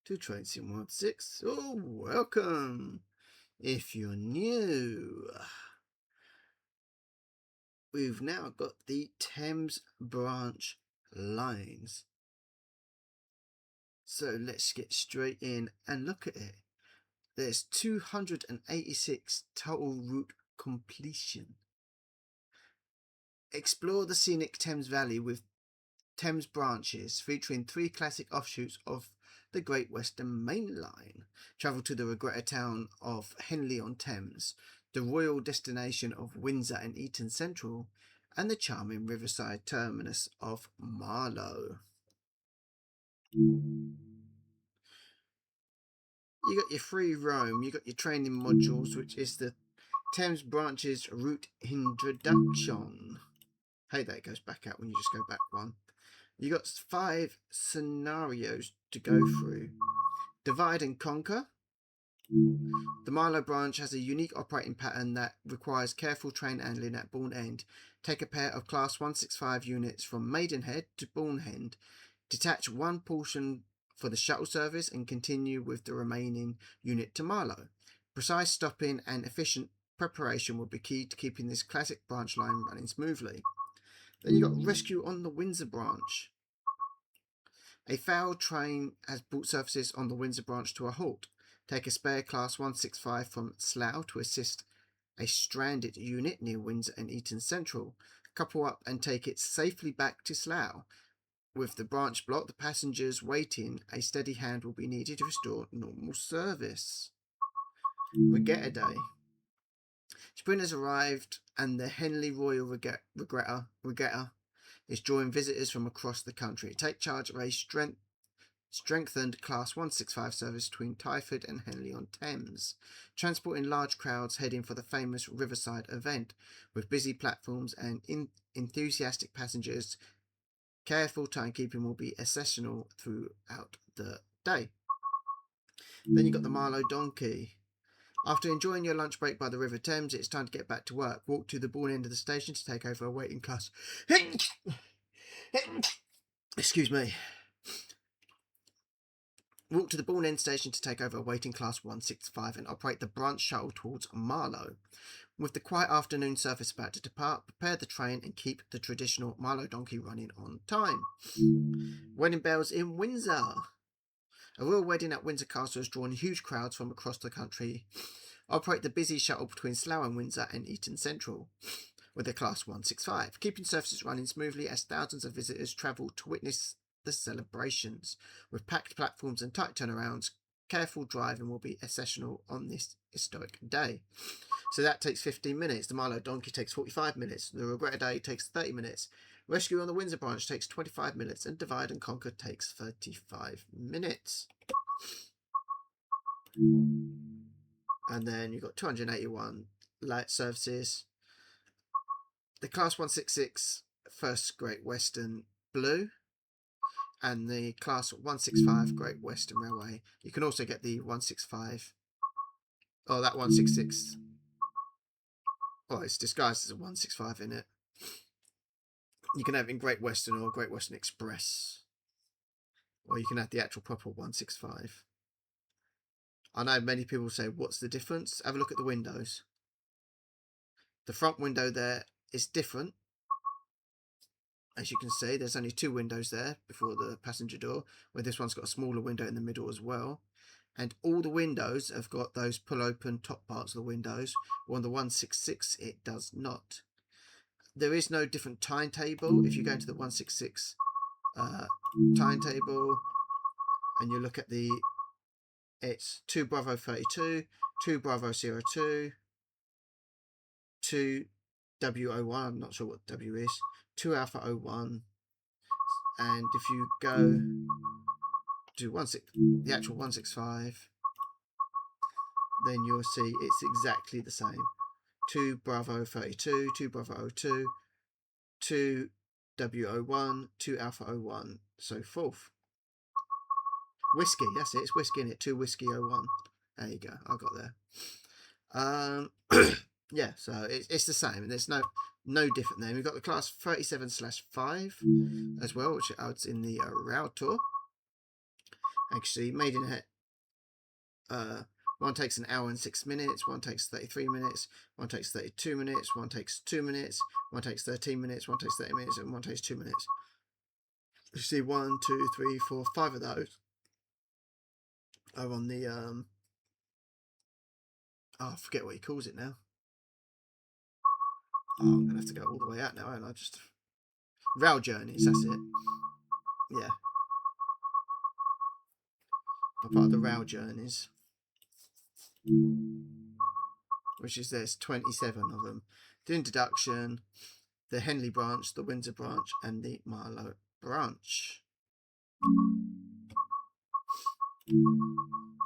to Train Sim World 6. Oh, welcome! If you're new, we've now got the Thames branch lines. So let's get straight in and look at it. There's 286 total route completion. Explore the scenic Thames Valley with Thames branches featuring 3 classic offshoots of the Great Western Main Line. Travel to the Regretta town of Henley-on-Thames, the royal destination of Windsor and Eton Central, and the charming riverside terminus of Marlow. You got your free roam, you got your training modules, which is the Thames branches route introduction. Hey, there it goes back out when you just go back one. You got 5 scenarios to go through. Divide and conquer. The Marlow branch has a unique operating pattern that requires careful train handling at Bourne End. Take a pair of Class 165 units from Maidenhead to Bourne End. Detach one portion for the shuttle service and continue with the remaining unit to Marlow. Precise stopping and efficient preparation will be key to keeping this classic branch line running smoothly. Then you got rescue on the Windsor branch. A failed train has brought services on the Windsor branch to a halt. Take a spare Class 165 from Slough to assist a stranded unit near Windsor and Eton Central. Couple up and take it safely back to Slough. With the branch blocked, the passengers waiting, a steady hand will be needed to restore normal service. Regatta Day. Spring has arrived and the Henley Royal Regatta is drawing visitors from across the country. Take charge of a strengthened Class 165 service between Twyford and Henley-on-Thames, transporting large crowds heading for the famous Riverside event. With busy platforms and enthusiastic passengers, careful timekeeping will be essential throughout the day. Then you've got the Marlow Donkey. After enjoying your lunch break by the River Thames, it's time to get back to work. Walk to the Bourne end of the station to take over a waiting class. Excuse me. Walk to the Bourne End station to take over a waiting Class 165 and operate the branch shuttle towards Marlow. With the quiet afternoon service about to depart, prepare the train and keep the traditional Marlow donkey running on time. Wedding bells in Windsor. A royal wedding at Windsor Castle has drawn huge crowds from across the country. Operate the busy shuttle between Slough and Windsor and Eton Central with a Class 165, keeping services running smoothly as thousands of visitors travel to witness the celebrations. With packed platforms and tight turnarounds, careful driving will be essential on this historic day. So that takes 15 minutes. The Marlow Donkey takes 45 minutes. The Regatta Day takes 30 minutes. Rescue on the Windsor branch takes 25 minutes. And Divide and Conquer takes 35 minutes. And then you've got 281 light services. The Class 166 First Great Western Blue. And the Class 165 Great Western Railway. You can also get the 165. Oh, that 166. Oh, it's disguised as a 165 in it. You can have it in Great Western or Great Western Express. Or you can have the actual proper 165. I know many people say, what's the difference? Have a look at the windows. The front window there is different. As you can see, there's only 2 windows there before the passenger door, where this one's got a smaller window in the middle as well. And all the windows have got those pull-open top parts of the windows. On the 166, it does not. There is no different timetable. If you go into the 166 timetable and you look at it's 2 Bravo 32, 2 Bravo 02, 2 W01, I'm not sure what W is, 2 Alpha 01, and if you go to the actual 165, then you'll see it's exactly the same. 2 Bravo 32, 2 Bravo 02, 2 W01, 2 Alpha 01, so forth. Whiskey, that's it, it's whiskey in it, 2 Whiskey 01. There you go, I got there. Yeah, so it's the same, and there's no different there. We've got the Class 37/5 as well, which adds in the Rail Tour. Actually, Maidenhead. One takes an hour and 6 minutes, one takes 33 minutes, one takes 32 minutes, one takes 2 minutes, one takes 13 minutes, one takes 30 minutes, and one takes 2 minutes. You see 1, 2, 3, 4, 5 of those are on the oh, I forget what he calls it now. Oh, I'm gonna have to go all the way out now, and I just rail journeys. That's it. Yeah, I'm part of the rail journeys, which is there's 27 of them. The introduction, the Henley branch, the Windsor branch, and the Marlow branch.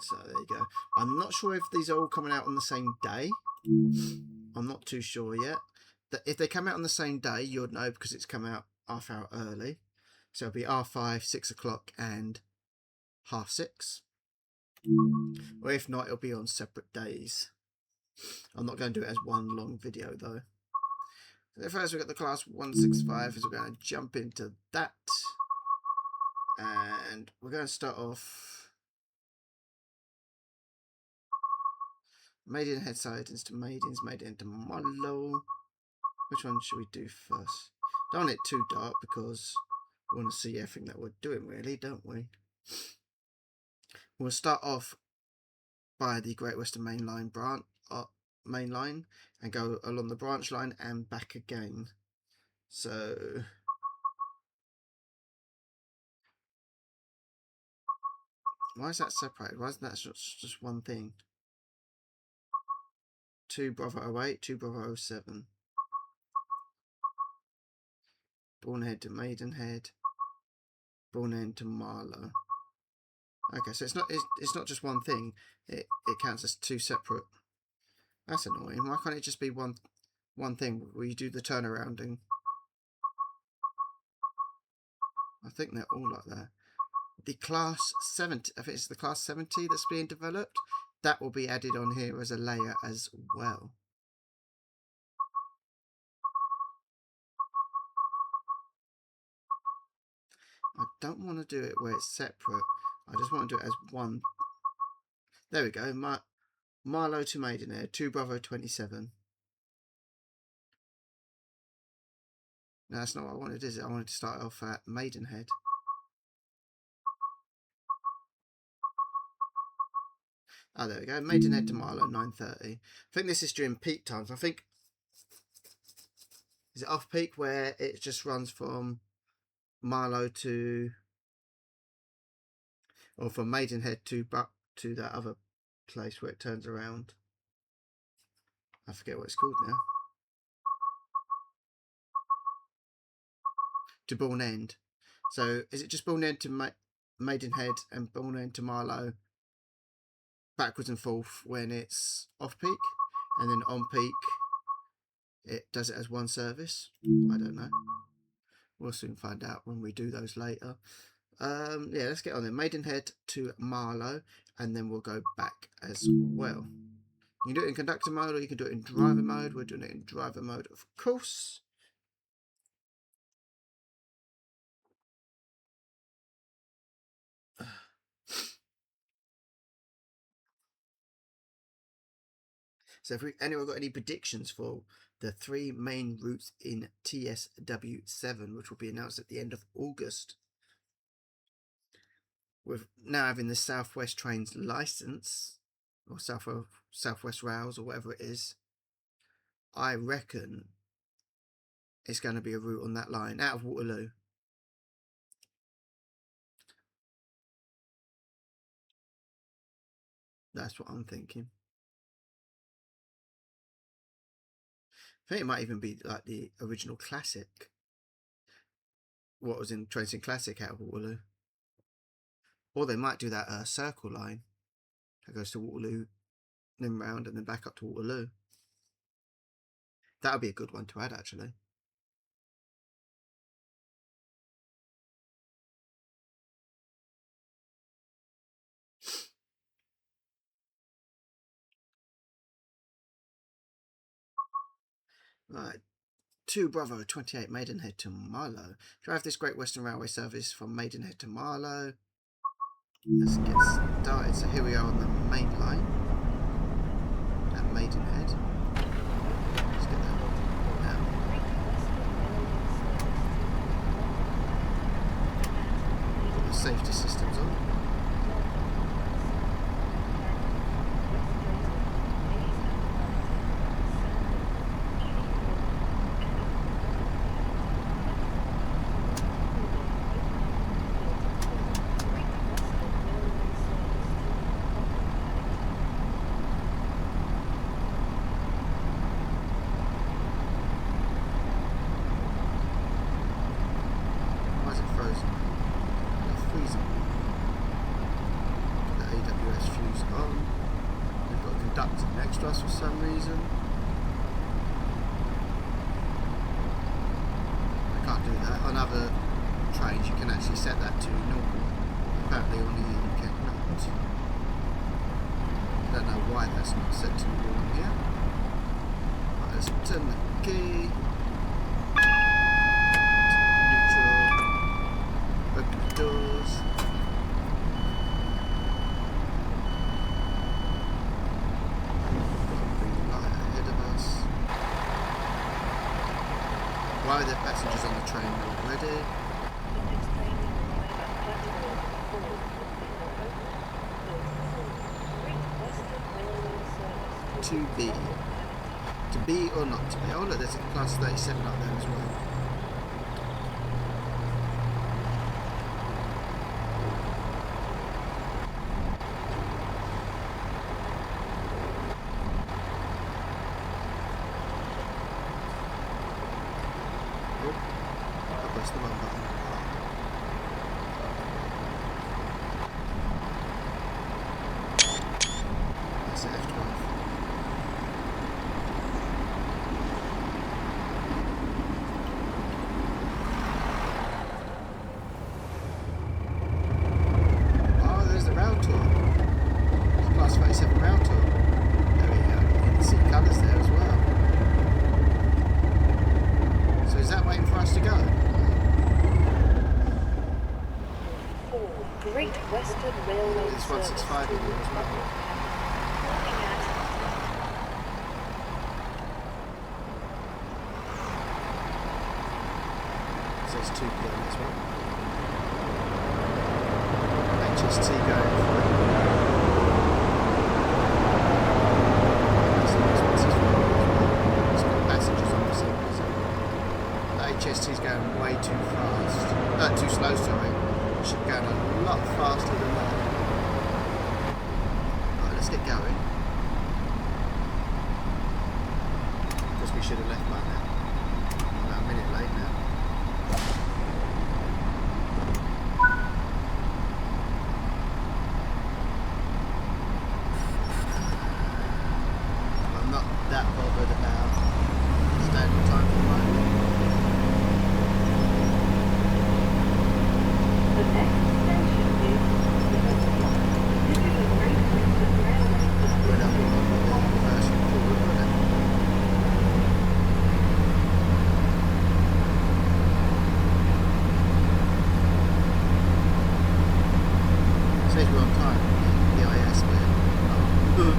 So there you go. I'm not sure if these are all coming out on the same day. I'm not too sure yet. If they come out on the same day, you'd know because it's come out half hour early. So it'll be R5, 6 o'clock, and 6:30. Or if not, it'll be on separate days. I'm not going to do it as one long video though. So first we've got the class 165, as we're going to jump into that. And we're going to start off Maidenhead sidings to Maidens, Maidenhead to Marlow. Which one should we do first? Don't want it too dark because we want to see everything that we're doing, really, don't we? We'll start off by the Great Western Main Line branch, main line, and go along the branch line and back again. So why is that separated? Why isn't that just one thing? 2 Bravo 08, 2 Bravo 07. Bournehead to Maidenhead. Bournehead to Marlow. Okay, so it's not just one thing. It counts as 2 separate. That's annoying. Why can't it just be one thing where you do the turnarounding? I think they're all like that. The class 70, I think it's the class 70 that's being developed. That will be added on here as a layer as well. I don't want to do it where it's separate. I just want to do it as one. There we go. Marlow to Maidenhead, 2 Bravo 27. No, that's not what I wanted, is it? I wanted to start off at Maidenhead. Oh, there we go. Maidenhead to Marlow, 9:30. I think this is during peak times. I think, is it off peak where it just runs from Marlow to, or from Maidenhead to that other place where it turns around? I forget what it's called now. To Bourne End. So is it just Bourne End to Maidenhead and Bourne End to Marlow backwards and forth when it's off peak, and then on peak it does it as one service? I don't know. We'll soon find out when we do those later. Yeah, let's get on there. Maidenhead to Marlow, and then we'll go back as well. You can do it in conductor mode, or you can do it in driver mode. We're doing it in driver mode, of course. So if anyone got any predictions for the 3 main routes in TSW 7, which will be announced at the end of August, with now having the Southwest Trains license, or Southwest Rails, or whatever it is, I reckon it's going to be a route on that line out of Waterloo. That's what I'm thinking. I think it might even be like the original classic. What was in Trains Classic out of Waterloo. Or they might do that circle line that goes to Waterloo, then round, and then back up to Waterloo. That would be a good one to add, actually. Right. 2 Bravo 28 Maidenhead to Marlow. Drive this Great Western Railway service from Maidenhead to Marlow. let's get started. So here we are on the main line at Maidenhead. Let's get that now. Put the safety systems on. Why is it frozen? It's freezing. The AWS fuse on. We've got a conductor next to us for some reason. I can't do that. On other trains you can actually set that to normal. Apparently on here you cannot. I don't know why that's not set to normal here. Right, let's turn the key. Neutral. Open the doors. Got a green light ahead of us. Why are there passengers on the train already? To be. To be or not to be. Oh look, there's a class 37 up there as well. Oh, I pressed the wrong button. That's it, F12. Oh, there's the rail tour. It's class 37 rail tour. There we go. You can see colours there as well. So is that waiting for us to go? Great Western Railway There's 165 in there as well. So it's 2 p.m. as well. HST going through. That's the next one, 6 as well. It's got passengers on the same reason. The HST is going way too fast. Too slow, sorry. It should be going a lot faster than that. Right, let's get going. Because we should have left by now. About a minute late now. I'm not that bothered about staying on time for mine. The next station is Liverpool. This is a Great Western Railway Went up on the version forward, wasn't it? Says we're on time. The IS bit. Oh.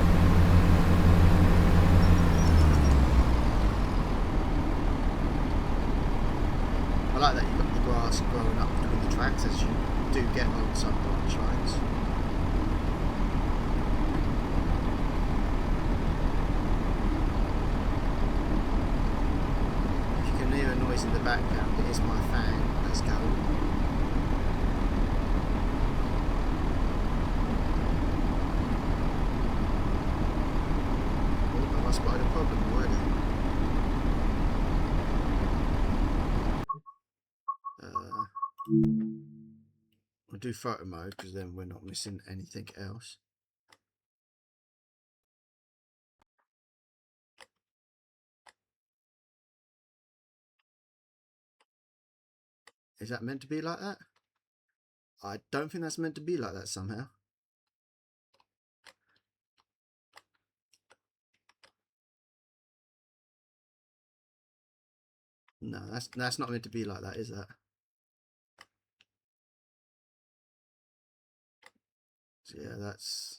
I like that you've got the grass growing up between the tracks as you do get on some branch lines. If you can hear a noise in the background, it is my fan. Let's go. Oh, have I spotted a problem already? We'll do photo mode because then we're not missing anything else. Is that meant to be like that? I don't think that's meant to be like that somehow. No, that's not meant to be like that, is that? So yeah, that's...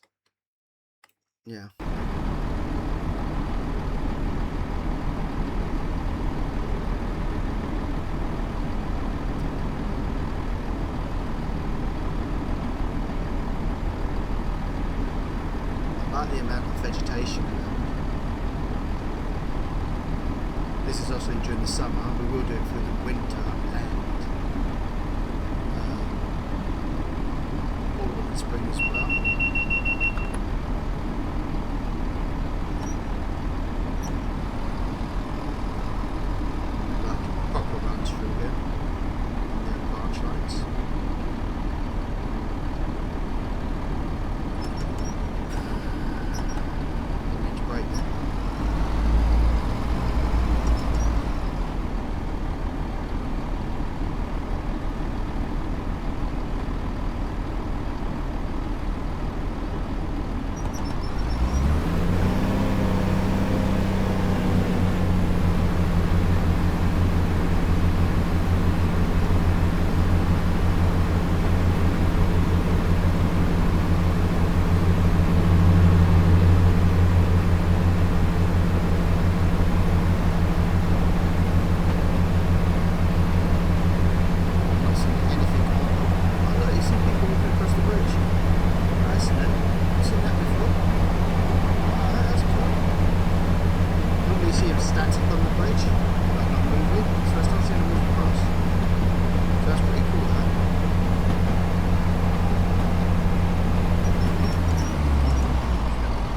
yeah. I like the amount of vegetation around. This is also during the summer. We will do it through the winter and all of the spring as well. Like proper runs through here. The branch lines. Need to brake there. Not seen anything. Oh look, you see people walking across the bridge. Nice, isn't it? Seen that before? Oh, that's cool. Normally you see them stacked up on the bridge, like not moving. So I start seeing them move across. So that's pretty cool, that.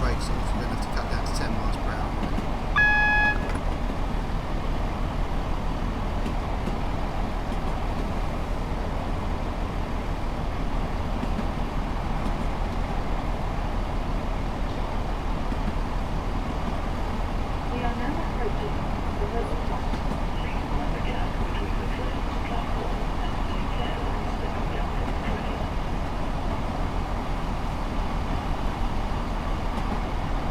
Brakes on, so we're going to have to cut down to 10 miles per hour. We are now approaching the reservoir. Please mind the gap between the first platform and take care of stepping down from the train.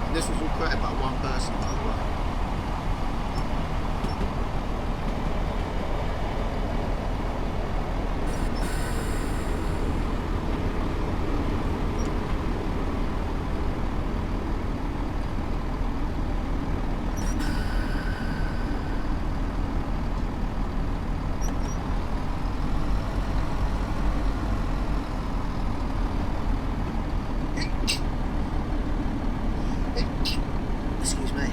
And this was all created by one person, by the way. Excuse me.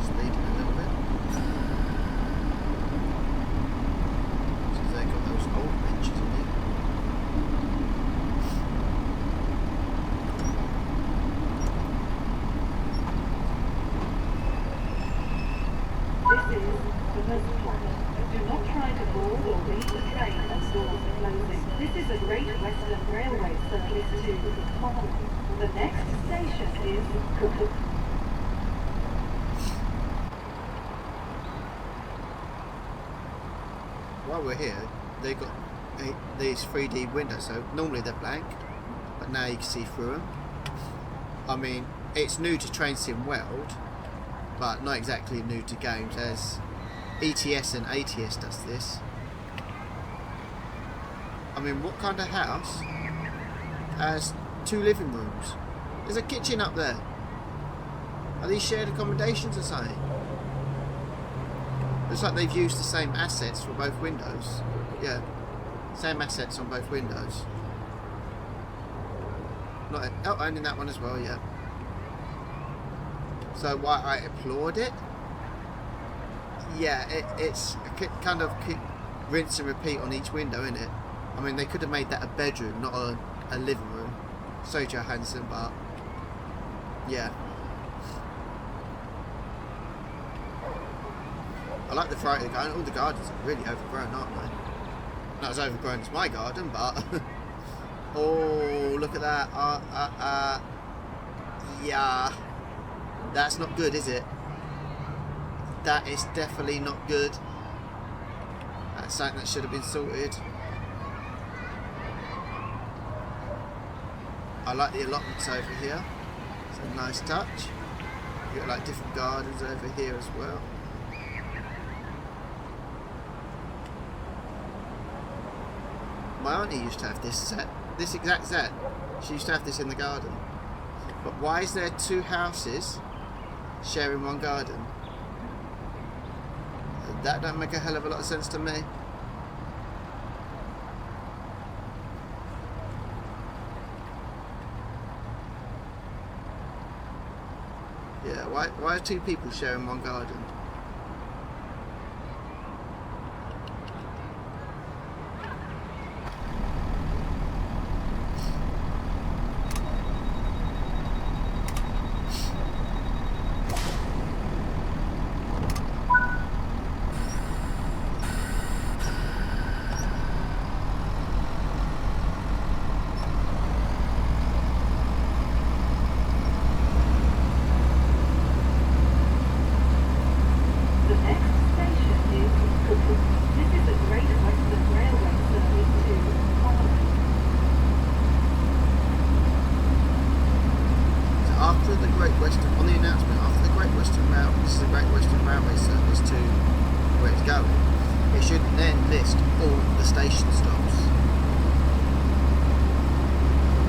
Speeding a little bit. So they've got those old benches in here. This is the reservoir. Do not try to board or leave the train as doors are closing. This is a Great Western Railway service to Marlow. The next station is Cook. While we're here, they've got these 3D windows, so normally they're blank, but now you can see through them. I mean, it's new to Train Sim World, but not exactly new to games, as ETS and ATS does this. I mean, what kind of house has 2 living rooms? There's a kitchen up there. Are these shared accommodations or something? Looks like they've used the same assets for both windows. Yeah, same assets on both windows. Not oh, and in that one as well, yeah. So why I applaud it? Yeah, it's kind of rinse and repeat on each window, isn't it? I mean, they could have made that a bedroom, not a living room. So Johansson, but yeah. I like the variety of the garden. All the gardens are really overgrown, aren't they? Not as overgrown as my garden, but oh, look at that. Yeah, that's not good, is it? That is definitely not good. That's something that should have been sorted. I like the allotments over here. It's a nice touch. You've got like different gardens over here as well. my auntie used to have this set, this exact set. She used to have this in the garden. But why is there 2 houses sharing one garden? That don't make a hell of a lot of sense to me. Yeah, why are 2 people sharing one garden? The next station is Cookham. This is a Great Western Railway service to Marlow. So after the Great Western, on the announcement, after the Great Western Railway, this is the Great Western Railway service to where it's going, it should then list all the station stops.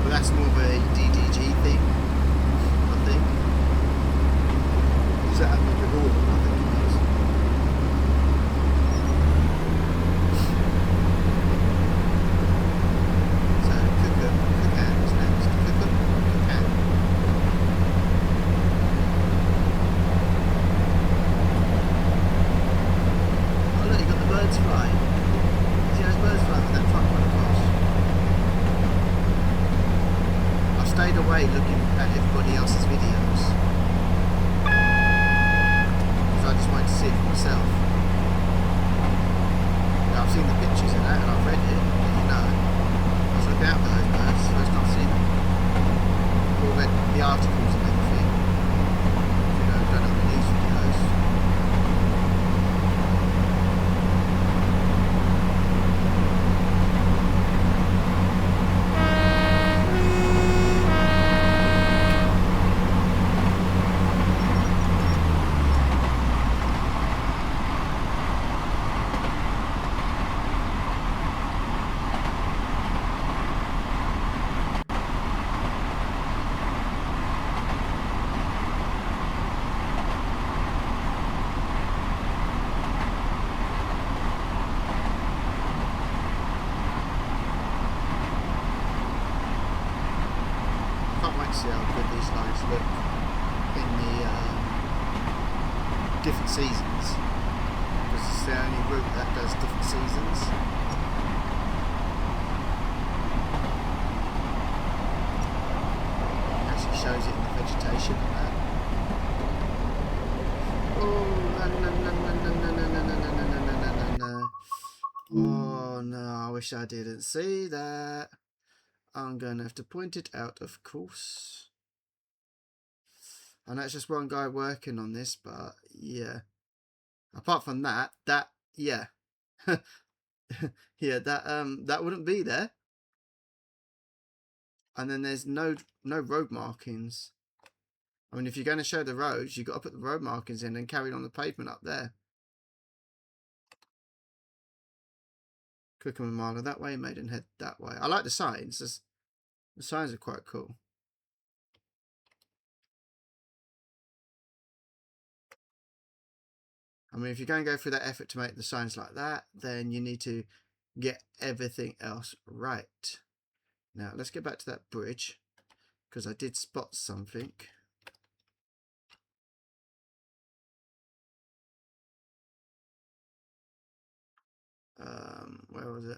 But that's more of a DDG thing, I think. Does that happen with all of them? I think it is. So Cookham is next. Cookham. Oh look, you got the birds flying. See those birds flying with that front one across? I've stayed away looking at everybody else's videos because I just wanted to see it for myself. Now, I've seen the pictures and that, and I've read it, but you know, I was looking out for those birds, first time I've seen them. I've all read the articles and everything. You know, done other news videos. Can't wait to see how good these lines look in the different seasons, because it's the only route that does different seasons. Actually shows it in the vegetation and that. Oh no no no no no no no no no no no no no no. Oh no, I wish I didn't see that. I'm going to have to point it out, of course. I know it's just one guy working on this, but yeah. Apart from that, yeah. Yeah, that wouldn't be there. And then there's no road markings. I mean, if you're going to show the roads, you've got to put the road markings in and carry on the pavement up there. Cookham and Marlow that way, Maidenhead that way. I like the signs. The signs are quite cool. I mean, if you're going to go through that effort to make the signs like that, then you need to get everything else right. Now, let's get back to that bridge, because I did spot something. Where was it?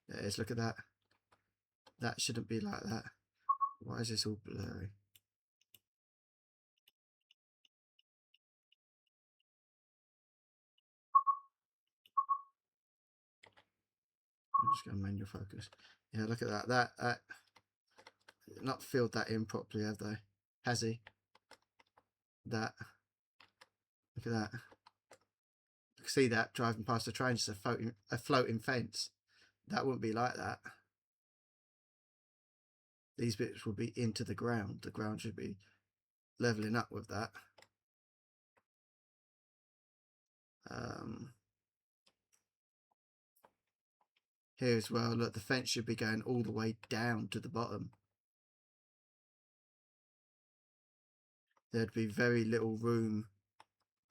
There it is, look at that. That shouldn't be like that. Why is this all blurry? I'm just going to manual focus. Yeah, look at that. That not filled that in properly, have they? Has he? That. Look at that. can see that driving past the train, just a floating fence. That wouldn't be like that. These bits will be into the ground. The ground should be leveling up with that. Here as well, look, the fence should be going all the way down to the bottom. There'd be very little room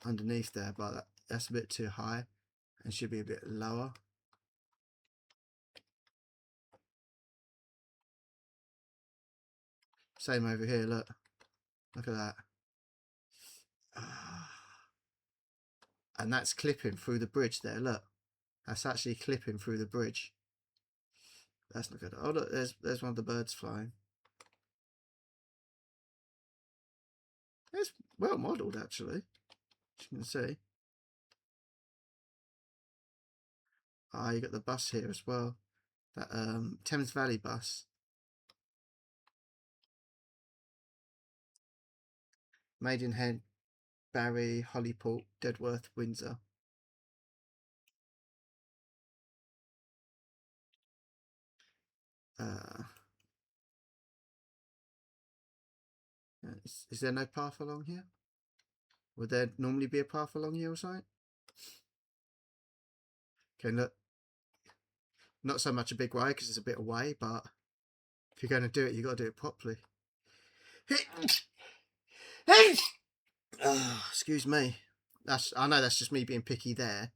underneath there, but that's a bit too high and should be a bit lower. Same over here, look at that. And that's clipping through the bridge there, look. That's actually clipping through the bridge. That's not good. Oh look, there's one of the birds flying. It's well modelled actually, as you can see. You got the bus here as well. That Thames Valley bus. Maidenhead, Barry, Hollyport, Dedworth, Windsor. Is there no path along here? Would there normally be a path along here or something? Okay, look. Not so much a big way because it's a bit away, but if you're going to do it, you've got to do it properly. Excuse me. I know that's just me being picky there.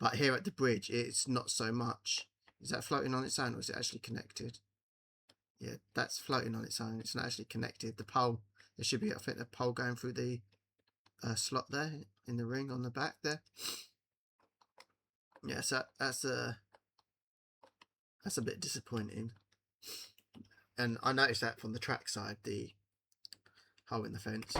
But here at the bridge, it's not so much. Is that floating on its own or is it actually connected? Yeah, that's floating on its own. It's not actually connected. The pole, there should be, I think, a pole going through the slot there in the ring on the back there. Yeah, so that's a bit disappointing. And I noticed that from the track side, the hole in the fence.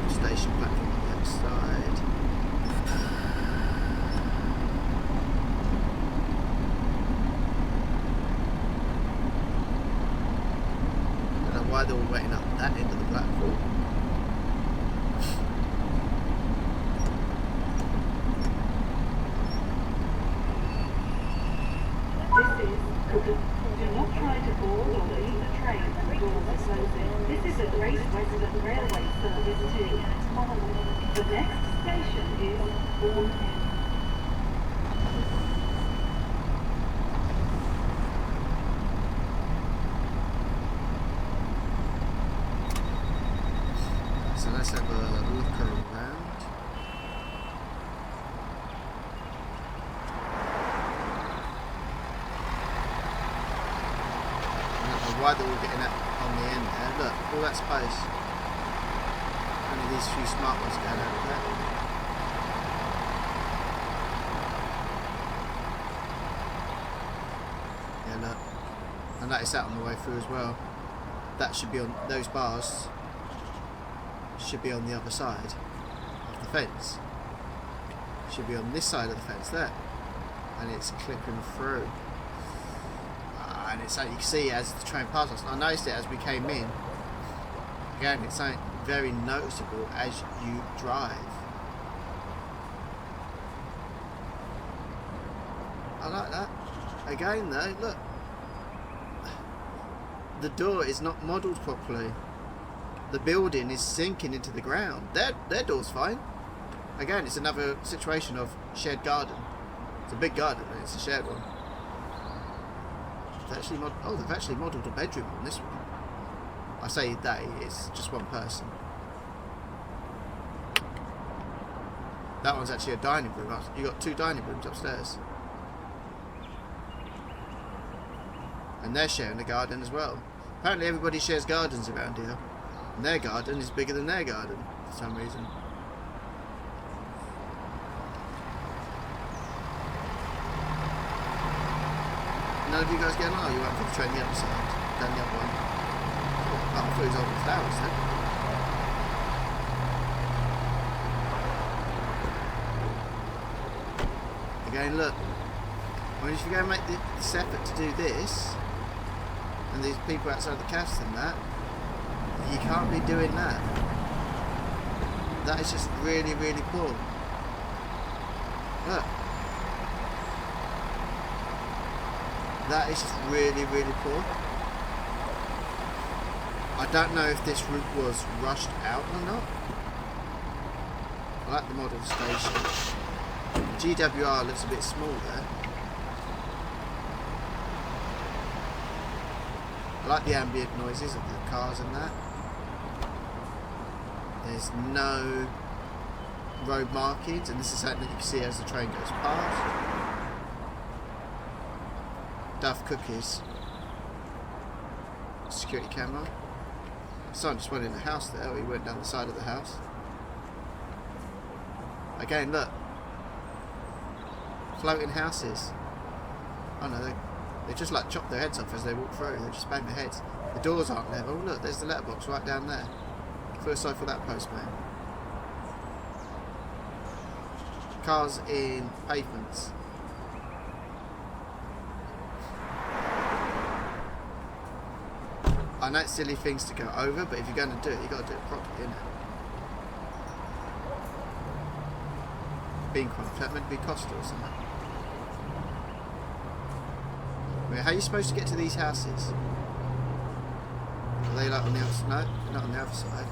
Station platform on the other side. I don't know why they're all waiting up that end of the platform. Do not try to board or leave the train when the doors are closing. This is a Great Western Railway service to Marlow. The next station is Bourne End. So let's have a look around. Why they're all getting up on the end there. Look, all that space. Only these few smart ones going over there. Yeah, look. I noticed that on the way through as well. That should be on, those bars should be on the other side of the fence. Should be on this side of the fence there. And it's clipping through. And it's like you can see as the train passes us. I noticed it as we came in. Again, it's something very noticeable as you drive. I like that. Again though, look. the door is not modelled properly. The building is sinking into the ground. Their door's fine. Again, it's another situation of shared garden. It's a big garden and it's a shared one. They've actually modelled a bedroom on this one. I say they, it's just one person. That one's actually a dining room. You got 2 dining rooms upstairs. And they're sharing a garden as well. Apparently everybody shares gardens around here. And their garden is bigger than their garden for some reason. None of you guys getting on? You went for the train the other side, down the other one. Oh, I thought he was on the flowers then. Again, look. Well, if you go and make this effort to do this, and these people outside the cast and that, you can't be doing that. That is just really, really poor. Look. That is just really, really poor. I don't know if this route was rushed out or not. I like the model station. GWR looks a bit small there. I like the ambient noises of the cars and that. There's no road markings, and this is something that you can see as the train goes past. Duff cookies. Security camera. Someone just went in the house there, or he went down the side of the house. Again, look. Floating houses. Oh no, they just like chop their heads off as they walk through. They just bang their heads. The doors aren't level. Look, there's the letterbox right down there. Feel sorry for that postman. Cars in pavements. I know it's silly things to go over, but if you're going to do it, you've got to do it properly, innit? Beancraft, that meant to be Costa or something. I mean, how are you supposed to get to these houses? Are they like on the other side? No, they're not on the other side.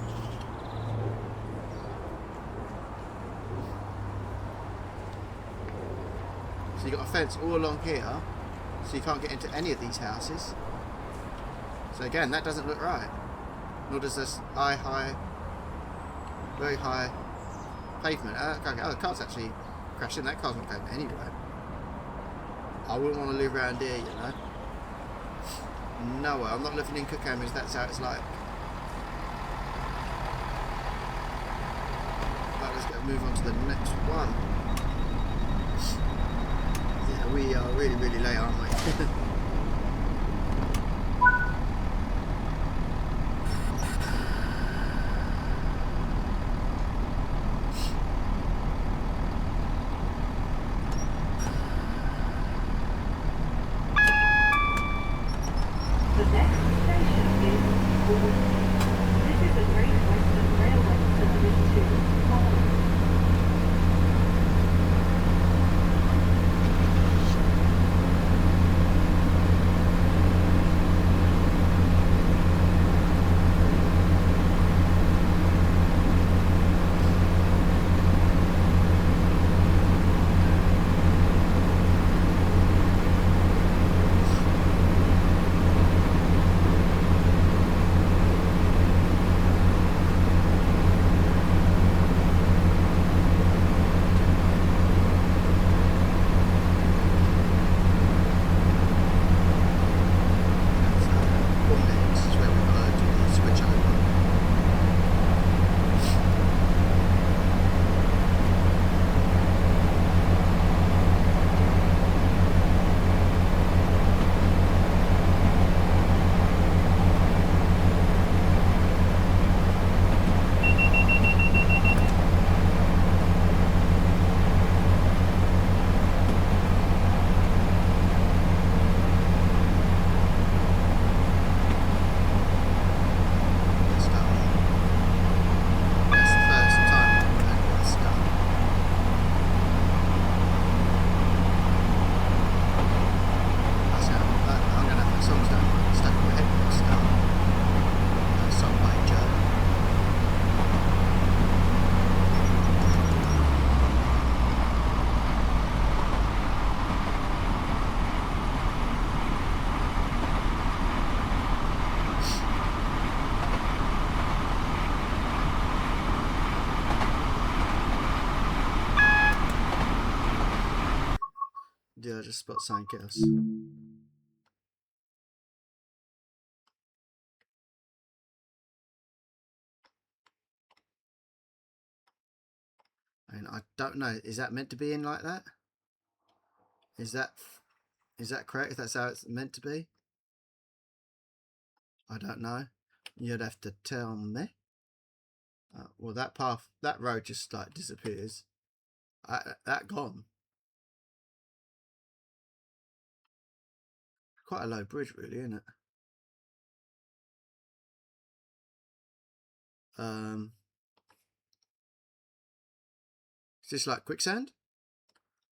So you've got a fence all along here, so you can't get into any of these houses. So again, that doesn't look right. Nor does this very high pavement. Oh, the car's actually crashing. That car's not going anywhere. I wouldn't want to live around here, you know. No way. I'm not living in Cookham, that's how it's like. Right, let's go move on to the next one. Yeah, we are really, really late, aren't we? I just spot something else. And I don't know, is that meant to be in like that? Is that correct? That's how it's meant to be? I don't know. You'd have to tell me. Well, that path, that road just like disappears. That gone. Quite a low bridge, really, isn't it? Is this like quicksand?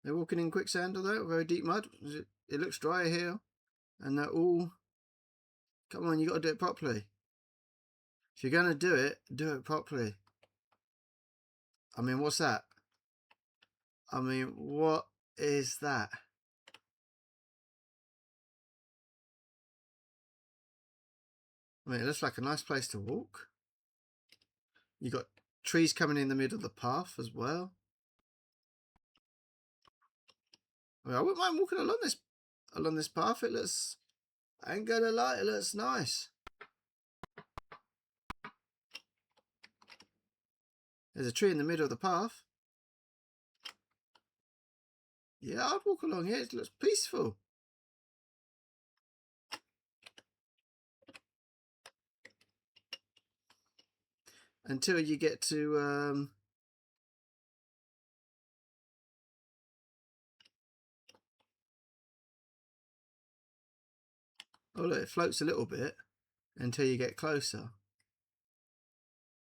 They're walking in quicksand, although very deep mud. It looks drier here, and they're all. Come on, you got to do it properly. If you're gonna do it properly. I mean, what's that? I mean, what is that? I mean, it looks like a nice place to walk. You got trees coming in the middle of the path as well. I mean, I wouldn't mind walking along this path. It looks, I ain't gonna lie, it looks nice. There's a tree in the middle of the path. Yeah, I'd walk along here. It looks peaceful. Until you get to oh look, it floats a little bit until you get closer.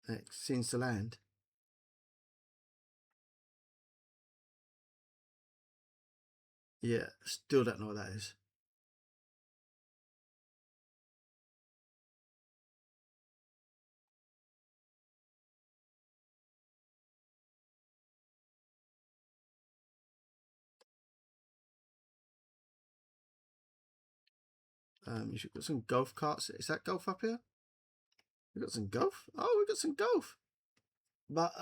It seems to land. Yeah, still don't know what that is. You've got some golf carts. Is that golf up here? We've got some golf. Oh, we've got some golf. But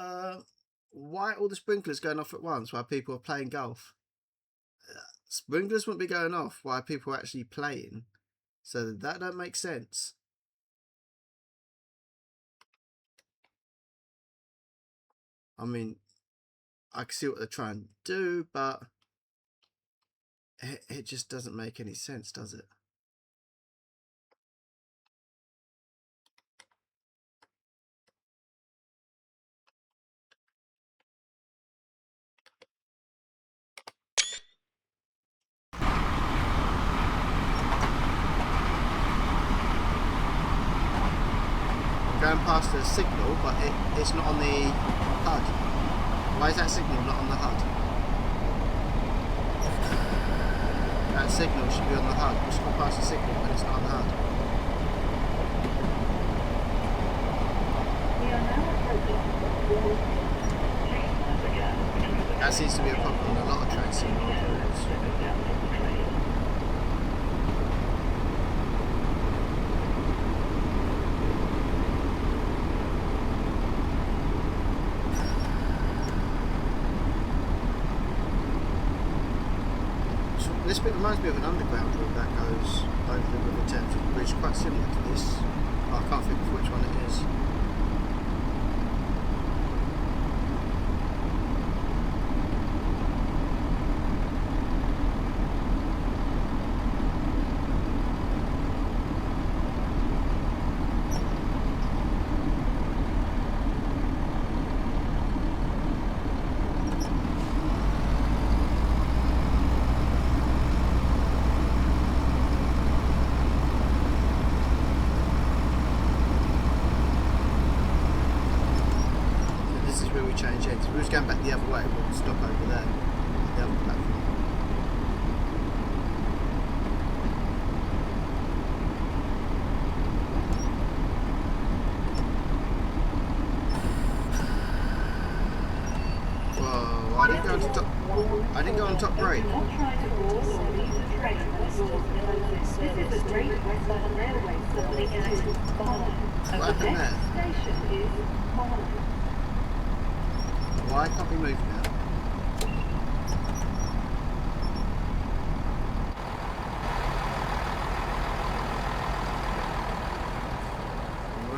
why all the sprinklers going off at once while people are playing golf? Sprinklers wouldn't be going off while people are actually playing. So that don't make sense. I mean, I can see what they're trying to do, but it just doesn't make any sense, does it? Going past the signal, but it's not on the HUD. Why is that signal not on the HUD? That signal should be on the HUD. We should go past the signal, but it's not on the HUD. We are now approaching That seems to be a problem on a lot of trains. This bit reminds me of an underground route that goes over the River Thames Bridge, quite similar to this. I can't think of which one it is. Change ends. If we was going back the other way, we'll stop over there, the other platform. Whoa! I didn't go on top. I didn't go on top brake. Do not try to board or leave the train as doors closing. This is the Great Western Railway subject to Marlow. What happened there? Next station is Marlow. Why can't we move now?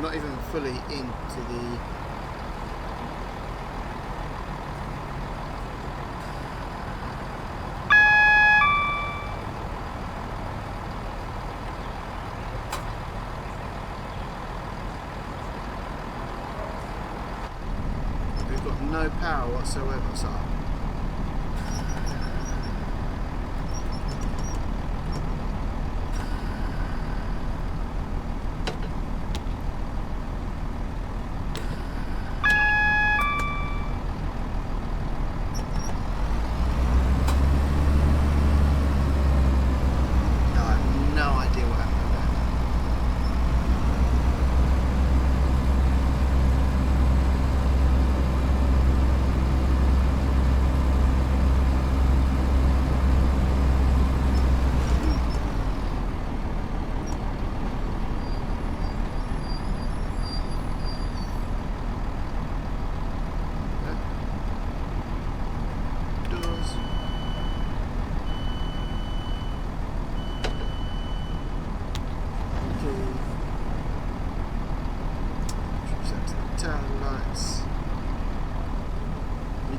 not even fully into the... We've got no power whatsoever, so...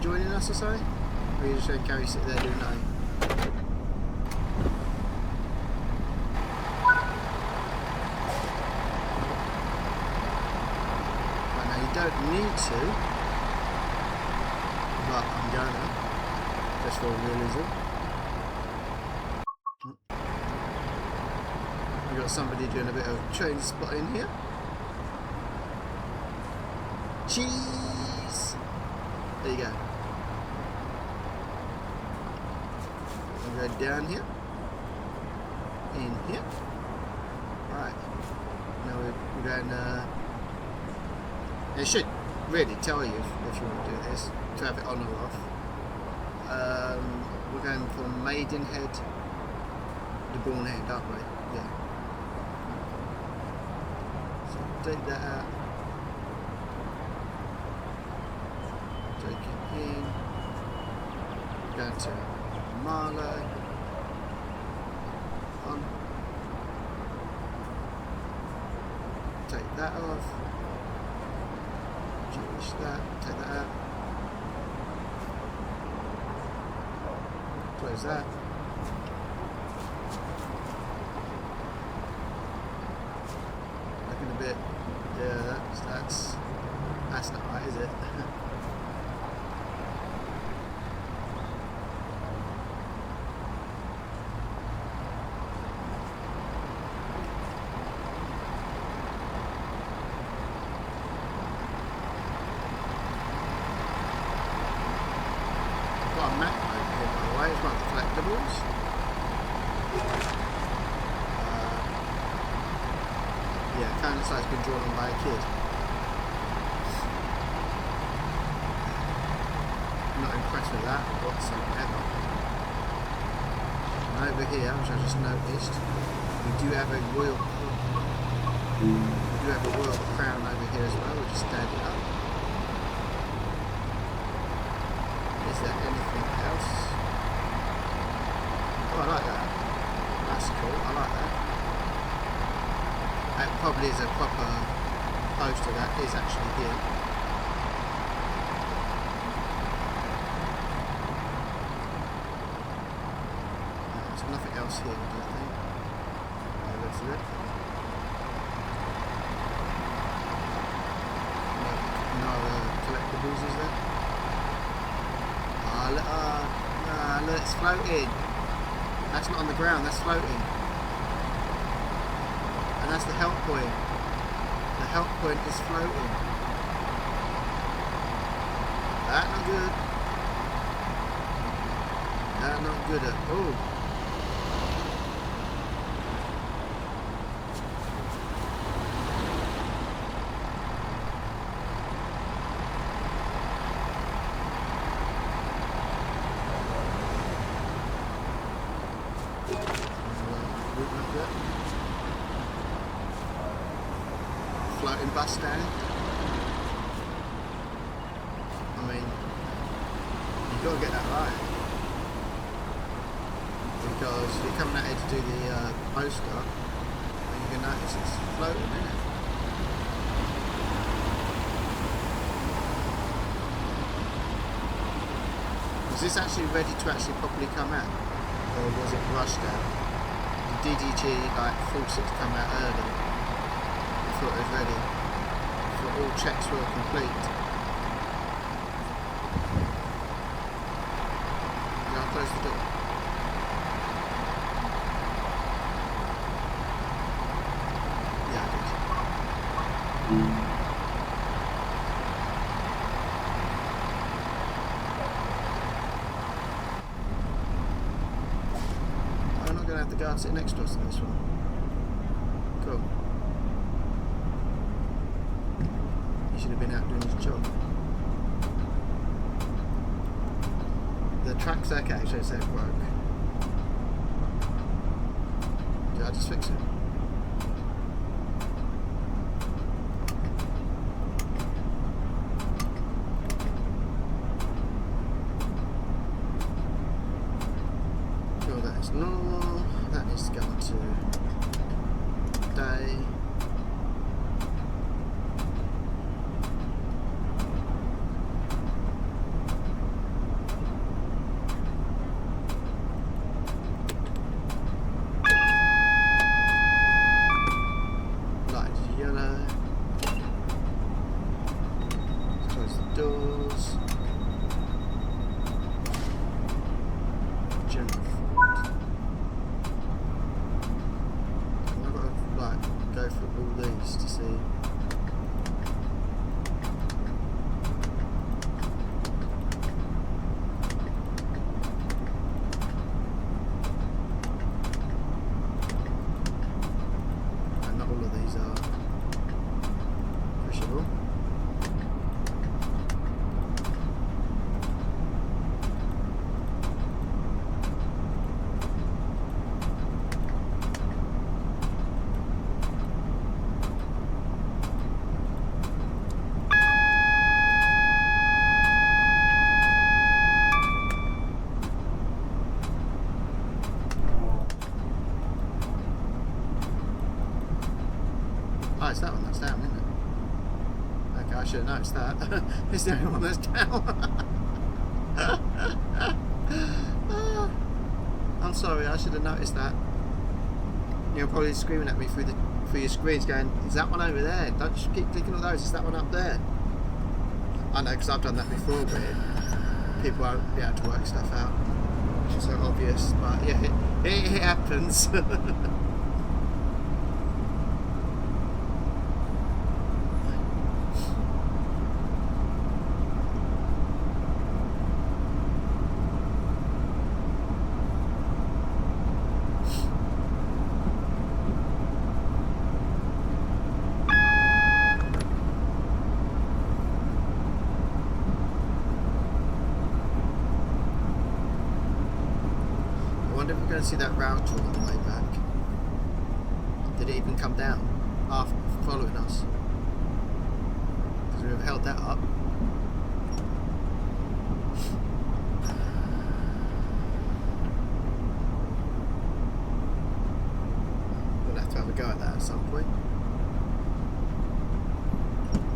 Joining us or something? Or are you just going to carry sit there doing nothing? Right, now you don't need to, but I'm gonna, just for realism. We got somebody doing a bit of train spotting here. Cheese! There you go. Go down here, in here, right, now we're going it should really tell you if you want to do this, to have it on or off. We're going from Maidenhead to Bournehead, aren't we? Yeah. So take that out, take it in, go to Marlow, on, take that off, change that, take that out, close that, looking a bit, yeah, that's not right, is it? Yeah, kind of size been drawn on by a kid. I'm not impressed with that whatsoever. And over here, which I just noticed, we do have a royal crown over here as well, which is standing up. Is there anything else? Oh, I like that. That's cool. I like that. That probably is a proper poster that is actually here. There's nothing else here, I don't think. That looks good. No collectibles, is there? Look, it's floating. That's not on the ground, that's floating. And that's the help point. The help point is floating. That not good. That not good at all. Floating bus stand. I mean, you've got to get that right. Because you're coming out here to do the poster, and you can notice it's floating, isn't it? this actually ready to actually properly come out? Or was it rushed out? Did DDG like force it to come out early? Before it was ready? Before all checks were complete? Did I close the door? Yeah, I did. I'm not going to have the guard sit next to us in this one. Cool. He should have been out doing his job. The track's okay, so it's it broke. Did I just fix it? Sure, that is normal. That needs to go into day. Light is yellow. Close the doors. General fault. I've got to like go through all these to see. And not all of these are pushable. Oh, it's that one that's down, isn't it? Okay, I should have noticed that. It's the only one that's down. I'm sorry, I should have noticed that. You're probably screaming at me through your screens going, is that one over there? Don't just keep clicking on those, is that one up there? I know, because I've done that before, but people won't be able to work stuff out. It's so obvious, but yeah, it happens. I wonder if we're going to see that router on the way back. Did it even come down after following us? Because we've held that up. We'll have to have a go at that at some point.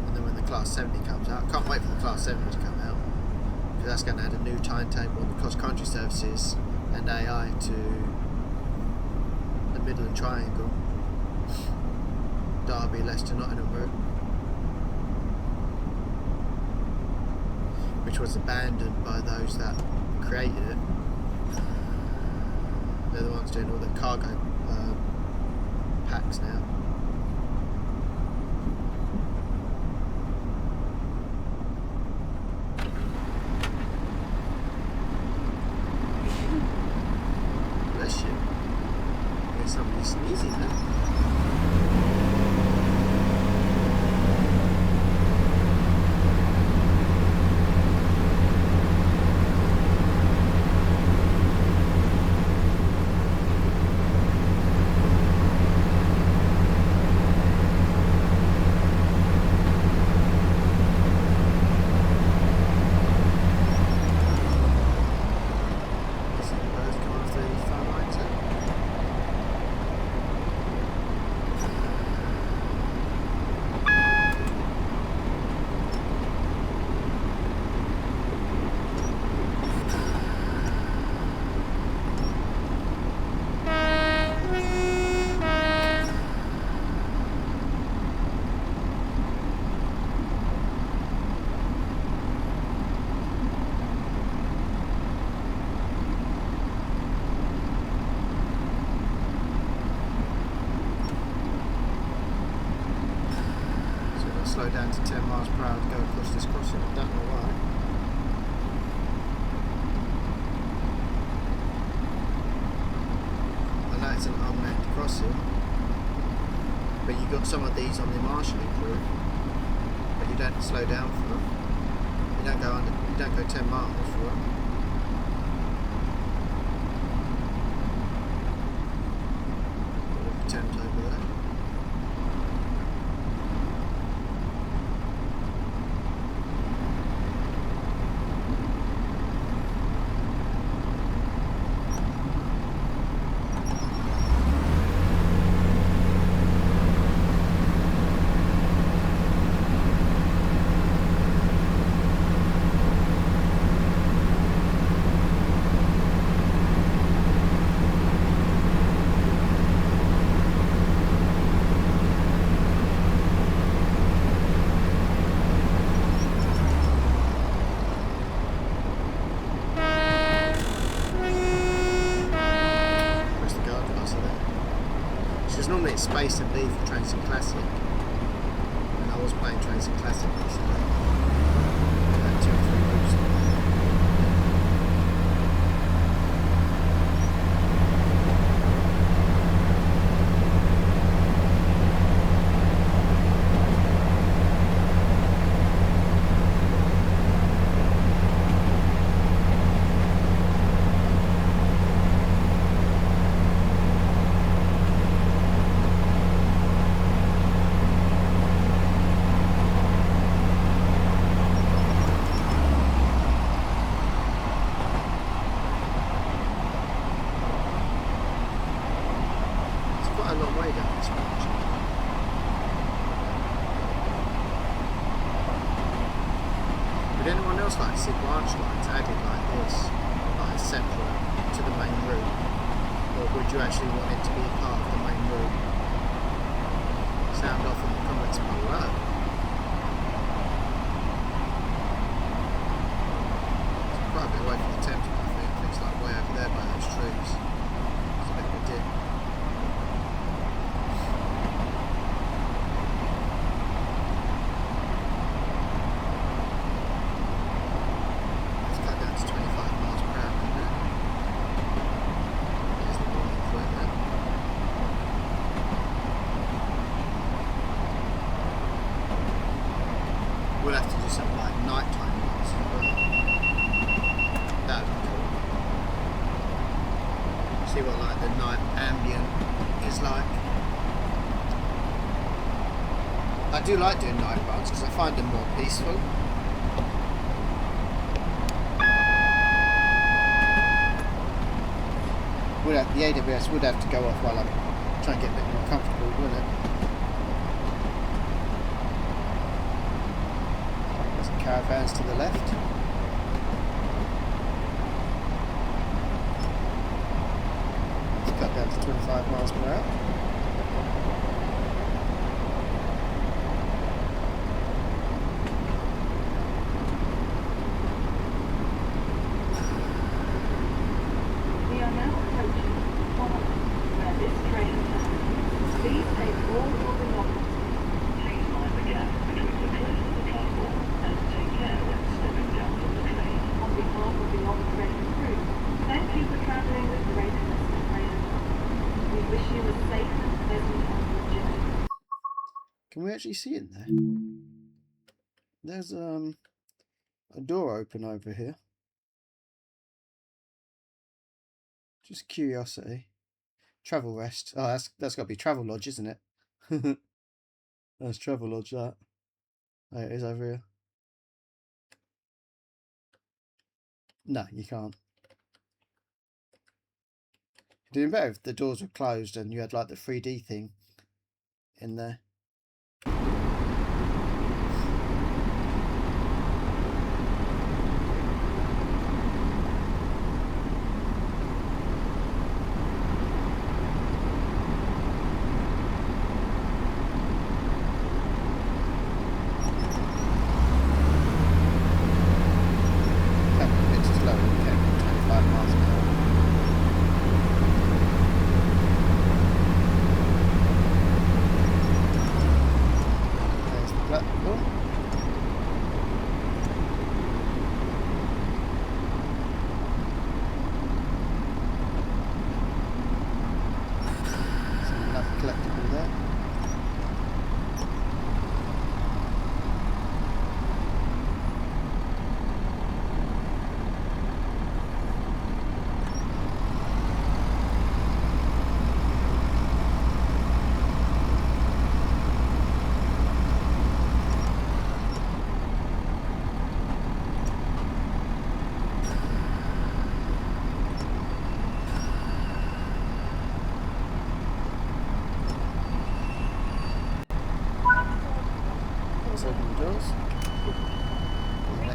And then when the Class 70 comes out, I can't wait for the Class 70 to come out, because that's going to add a new timetable on the cross-country services and AI to the Midland Triangle, Derby, Leicester, Nottingham route, which was abandoned by those that created it. They're the ones doing all the cargo packs now. Bless you. There's somebody sneezing there. slow down to 10 miles per hour to go across this crossing. I don't know why. I know it's an unmanned crossing, but you've got some of these on the marshalling route, but you don't slow down for them. You don't go 10 miles for them. Attempt over there. Normally it's Space and B for Trains and Classic, and I was playing Trains and Classic recently. About 2 or 3 weeks ago. Would anyone else like to see branch lines added like this, like separate to the main route? Or would you actually want it to be part of the main route? Sound off in the comments below. It's quite a bit away from the Thames, I think. It's like way over there by those trees. It's a bit of a dip. We'll have to do something like nighttime ones. That would be cool. See what like the night ambient is like. I do like doing night runs because I find them more peaceful. The AWS would have to go off while I'm trying to get a bit more comfortable, wouldn't it? Caravans to the left. Let's cut down to 25 miles per hour. We are now approaching Marlow, where this train turns. Please take all your belongings. Please mind the gap between the train and the platform, and take care when stepping down from the train. On behalf of the on-train crew, thank you for travelling with Great Western Railway. We wish you a safe and pleasant journey. Can we actually see in there? There's a door open over here. Just curiosity. Travel rest. Oh, that's got to be Travel Lodge, isn't it? That's Travel Lodge, that. Oh, it is over here. No, you can't. You're doing better if the doors were closed and you had like the 3D thing in there.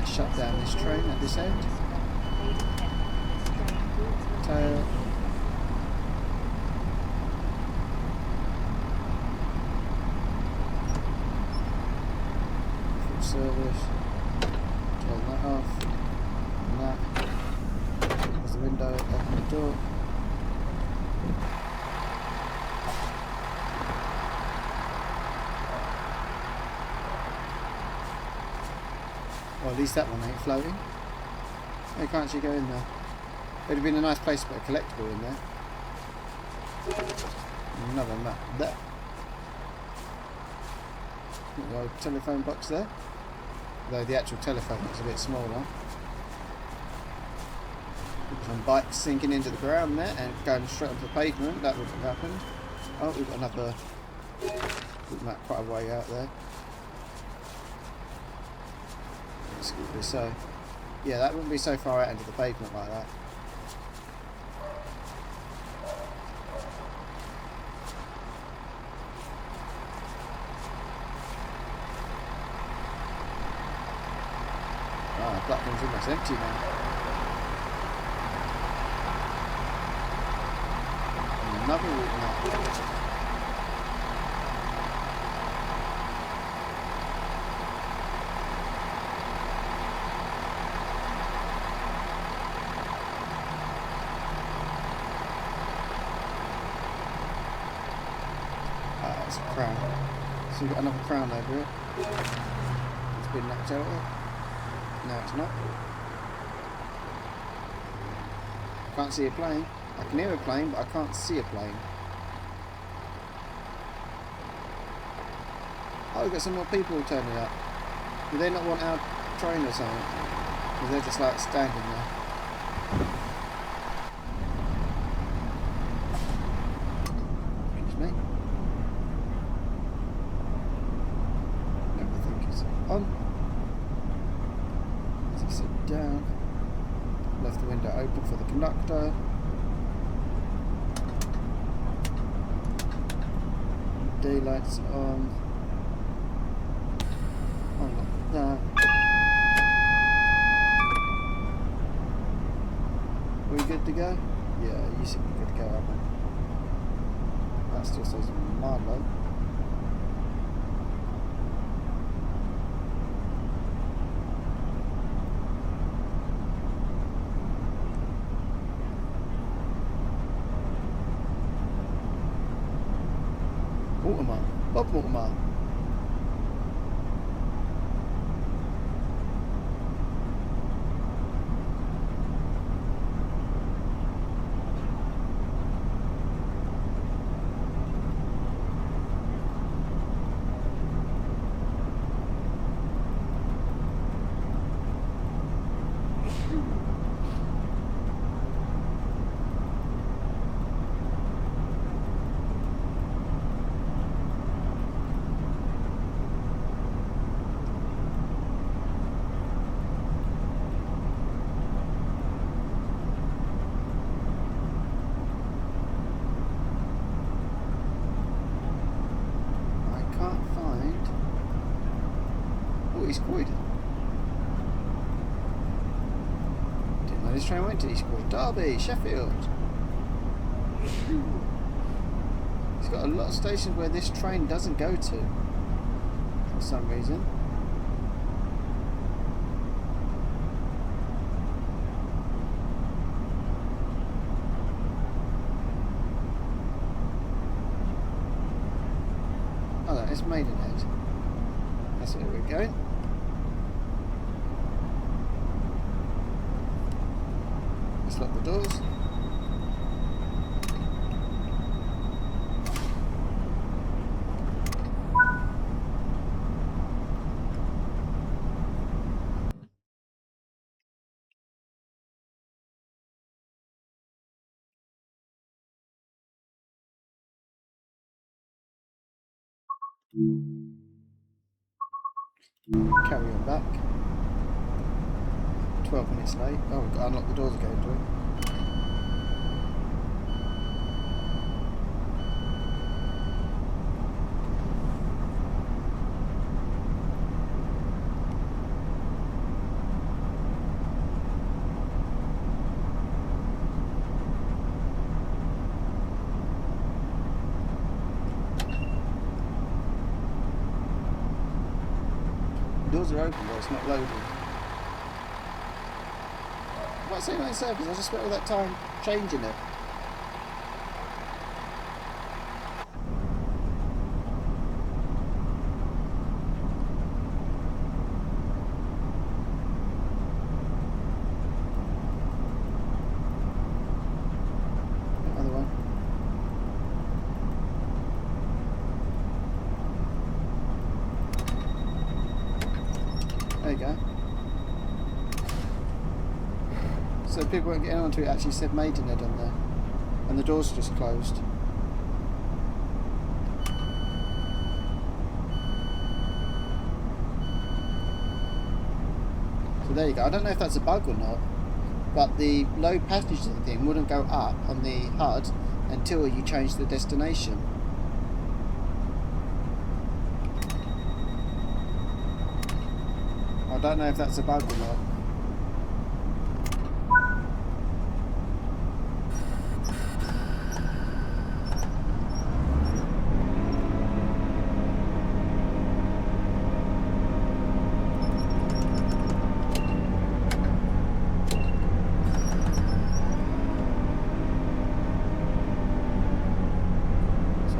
might shut down this train at this end. Tail. Full service. Turn that off. And that. Close the window, open the door. Well, at least that one ain't floating. You can't actually go in there. It would have been a nice place to put a collectible in there. Another map there. The old telephone box there. Though the actual telephone is a bit smaller. Some bikes sinking into the ground there and going straight onto the pavement. That wouldn't have happened. Oh, we've got another map quite a way out there. So, yeah, that wouldn't be so far out into the pavement like that. Ah, the platform's almost empty now. And another route map. Crown. So we've got another crown over it. It's been knocked out of it. No, it's not. Can't see a plane. I can hear a plane, but I can't see a plane. Oh, we've got some more people turning up. Do they not want our train or something? Because they're just like standing there. Excuse me. On. As he sit down, left the window open for the conductor. Daylight's on. On like that. Are we good to go? Yeah, you seem to be good to go, Alan. That still says Marlow. Bob Mortimer. East Croydon. Didn't know this train went to East Croydon. Derby, Sheffield. It's got a lot of stations where this train doesn't go to for some reason. Oh no, it's Maidenhead. That's where we're going. Let's lock the doors. Carry on back. 12 minutes late. Oh, we've got to unlock the doors again, do we? Doors are open, but it's not loading. Why say not in service? I just spent all that time changing it. Other one. There you go. So people weren't getting onto it, actually said Maidenhead on there. And the doors are just closed. So there you go. I don't know if that's a bug or not, but the load passengers thing wouldn't go up on the HUD until you change the destination. I don't know if that's a bug or not.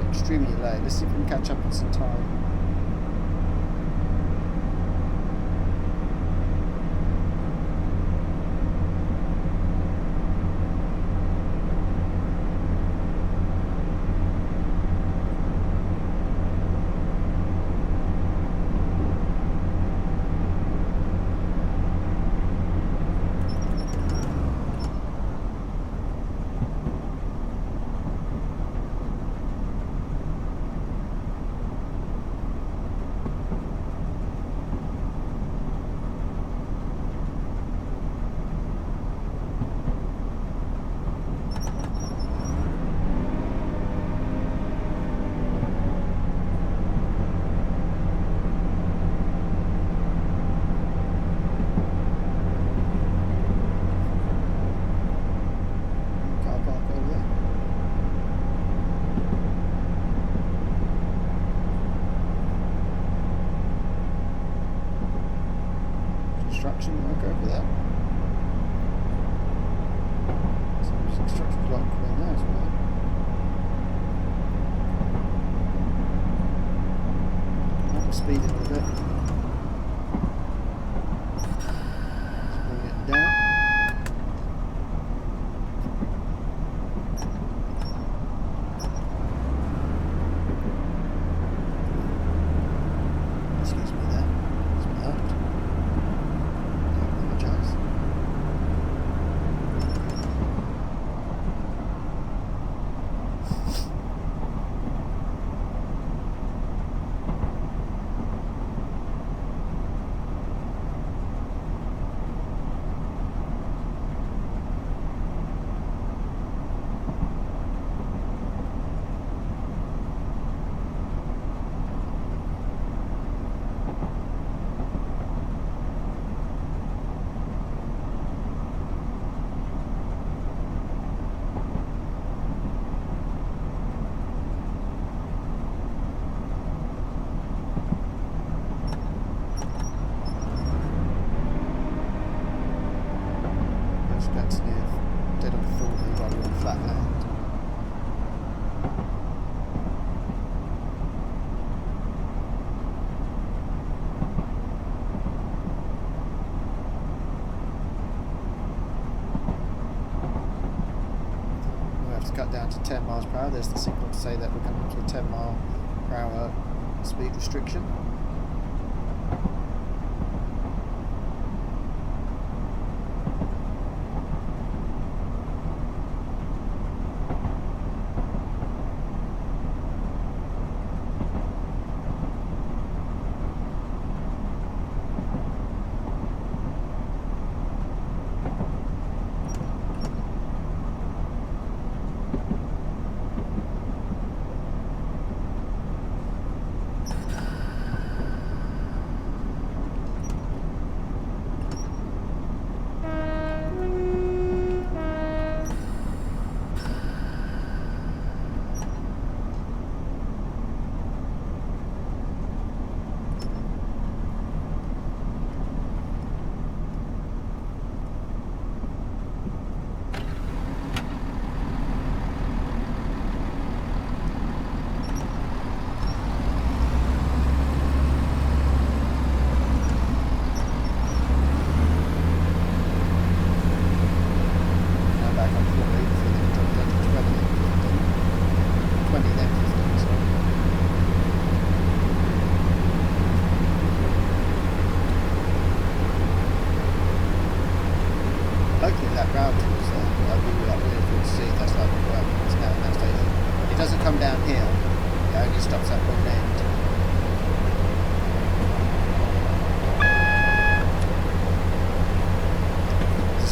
Extremely late. Let's see if we can catch up in some time. Construction work over there. Some construction block in there as well. I'll speed it a little bit. Let's bring it down. Excuse me there. It's marked. That's near dead on 40 while we're on flat land. We'll have to cut down to 10 miles per hour. There's the signal to say that we're coming to a 10 mile per hour speed restriction.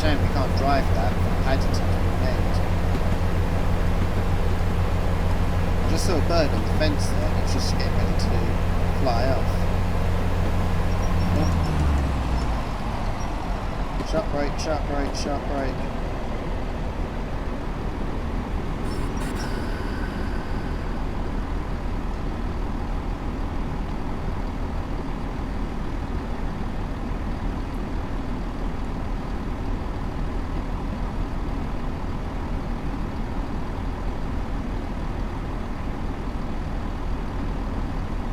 shame we can't drive that from Paddington to the end. I just saw a bird on the fence there and it's just getting ready to fly off. Oh. Sharp brake, sharp brake, sharp brake.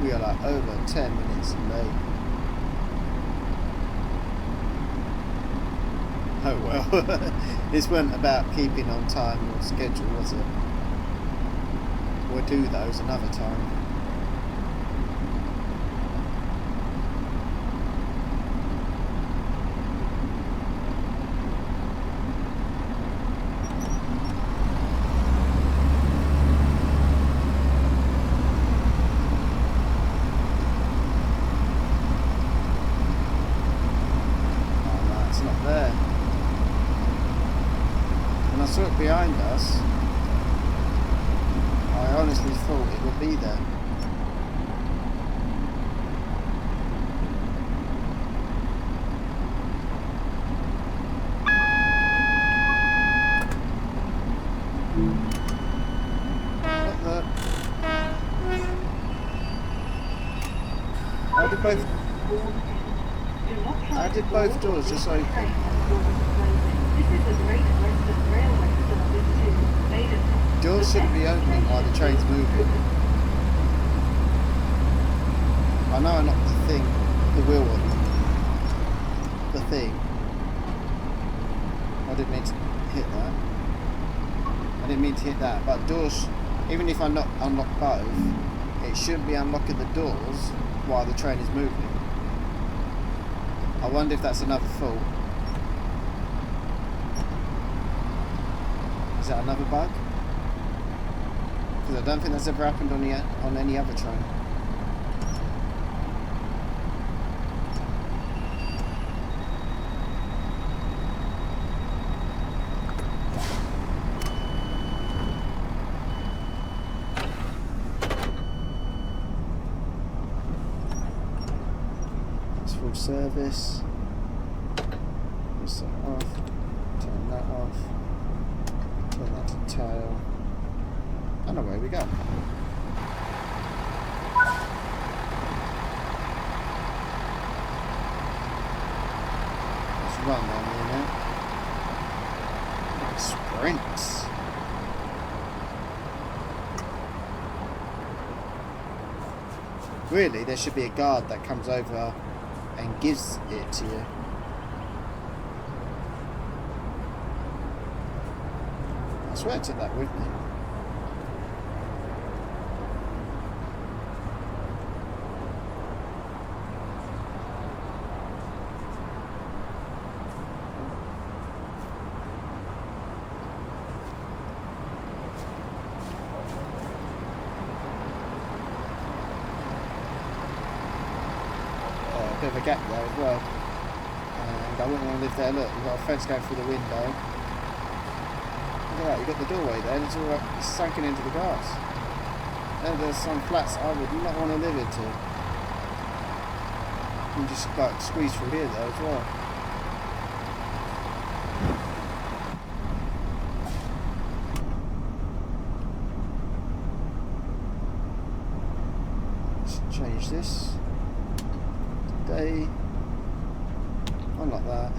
We are like over 10 minutes late. Oh well, this wasn't about keeping on time or schedule, was it? We'll do those another time. Behind us, I honestly thought it would be there. What the? How did both doors just open? This is a Great Western Railway service to Maiden. Doors shouldn't be opening while the train's moving. I know I knocked the thing, the wheel on the thing. I didn't mean to hit that. I didn't mean to hit that, but doors, even if I unlock both, it shouldn't be unlocking the doors while the train is moving. I wonder if that's another fault. Is that another bug? Because I don't think that's ever happened on any other train. It's full service. Turn that off. Turn that off. Turn that to tail. And away we go. Let's run down here now. Sprints. Really, there should be a guard that comes over and gives it to you. I swear I took that with me. A bit of a gap there as well. And I wouldn't want to live there. Look, you've got a fence going through the window. Right, you've got the doorway there, and it's all it's sunken into the grass. And there's some flats I would not want to live into. You can just like squeeze through here though as well. Let's change this. Today. Unlock that.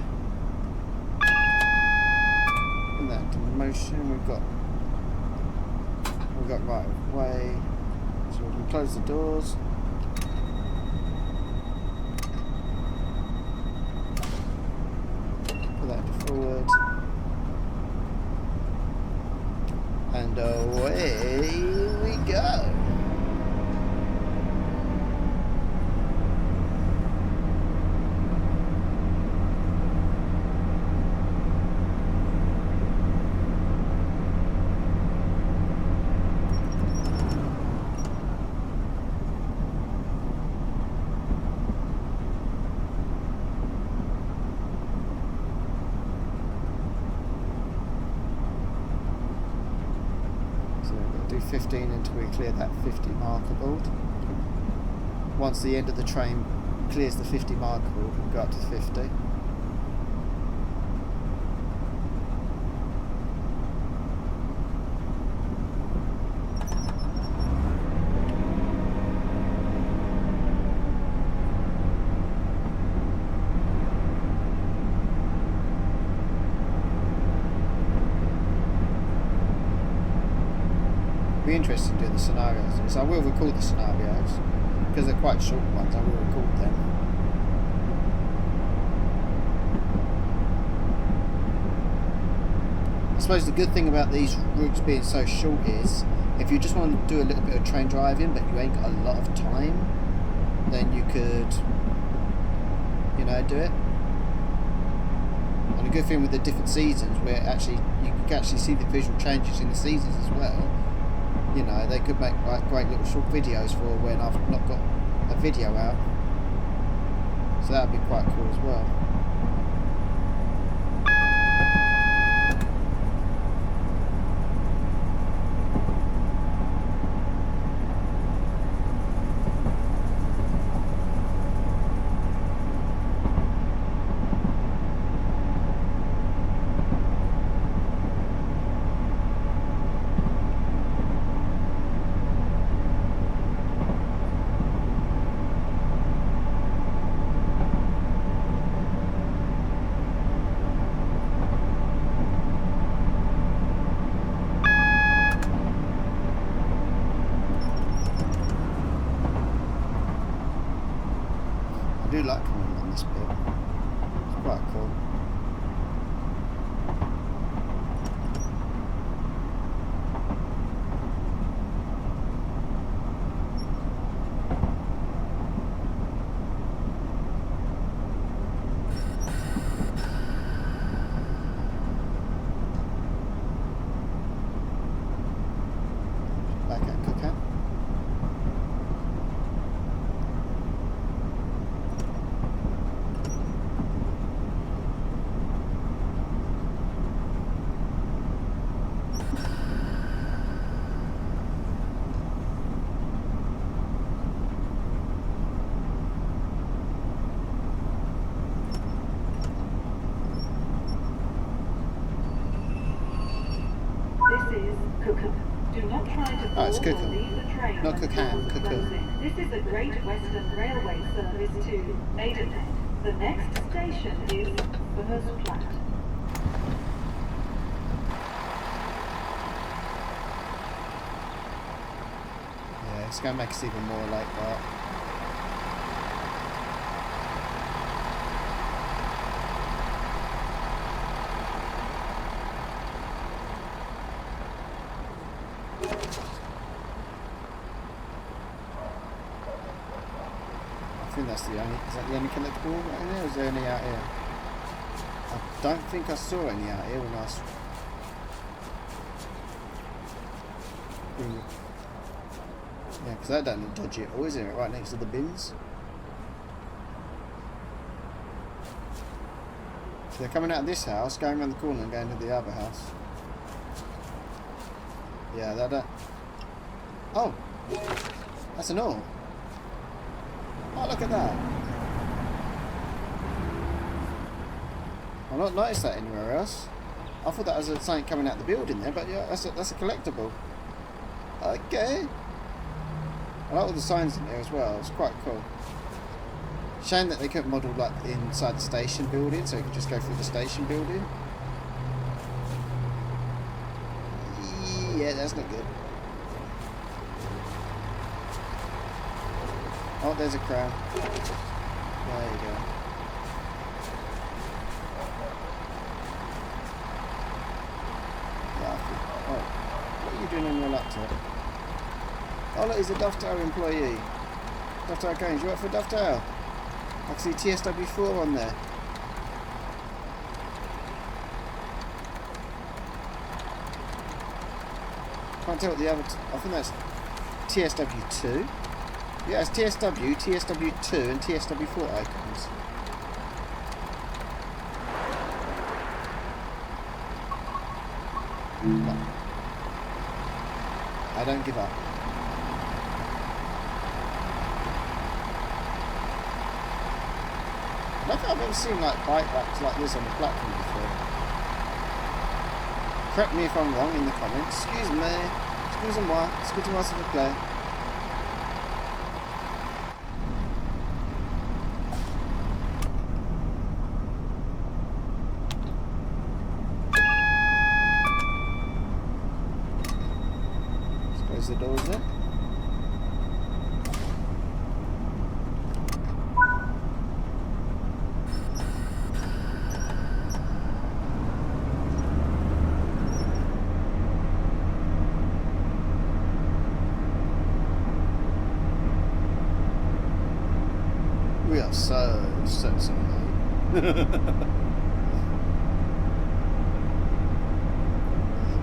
That to motion, we've got right of way, so we can close the doors. Put that to forward, and away we go. 15 until we clear that 50 marker board. Once the end of the train clears the 50 marker board, we'll go up to 50. Be interested in doing the scenarios. So I will record the scenarios because they're quite short ones. I will record them. I suppose the good thing about these routes being so short is if you just want to do a little bit of train driving but you ain't got a lot of time, then you could, you know, do it. And a good thing with the different seasons where actually you can actually see the visual changes in the seasons as well. You know, they could make like great little short videos for when I've not got a video out. So that would be quite cool as well. I do like coming on this bit. It's quite cool. Back at Cookham. This is Cookham. Do not try to Oh, it's board or Cookham. leave the train Not when Cookham, doors are Cookham. closing. This is a Great Western Railway service to Maidenhead. The next station is Bursplat. Yeah, it's going to make us even more like that. I think that's the only, is that the only collectible right in there, or is there any out here? I don't think I saw any out here when I was... Yeah, because that don't look dodgy at all, is it? Right next to the bins. So they're coming out of this house, going around the corner and going to the other house. Yeah, that... Oh! That's an all. Oh, look at that. I've not noticed that anywhere else. I thought that was something coming out the building there, but yeah, that's a collectible. Okay. I like all the signs in there as well. It's quite cool. Shame that they couldn't model like inside the station building, so you could just go through the station building. Yeah, that's not good. Oh, there's a crown. There you go. Oh, what are you doing on your laptop? Oh, look, he's a Dovetail employee. Dovetail Games, you work for Dovetail? I can see TSW4 on there. Can't tell what the other... I think that's TSW2. Yeah, it's TSW, TSW2 and TSW4 icons. I don't give up. I don't think I've ever seen like bike racks like this on the platform before. Correct me if I'm wrong in the comments. Excuse me. Excusez-moi. Excusez-moi s'il vous plaît. Suppose the door's there. We are so late.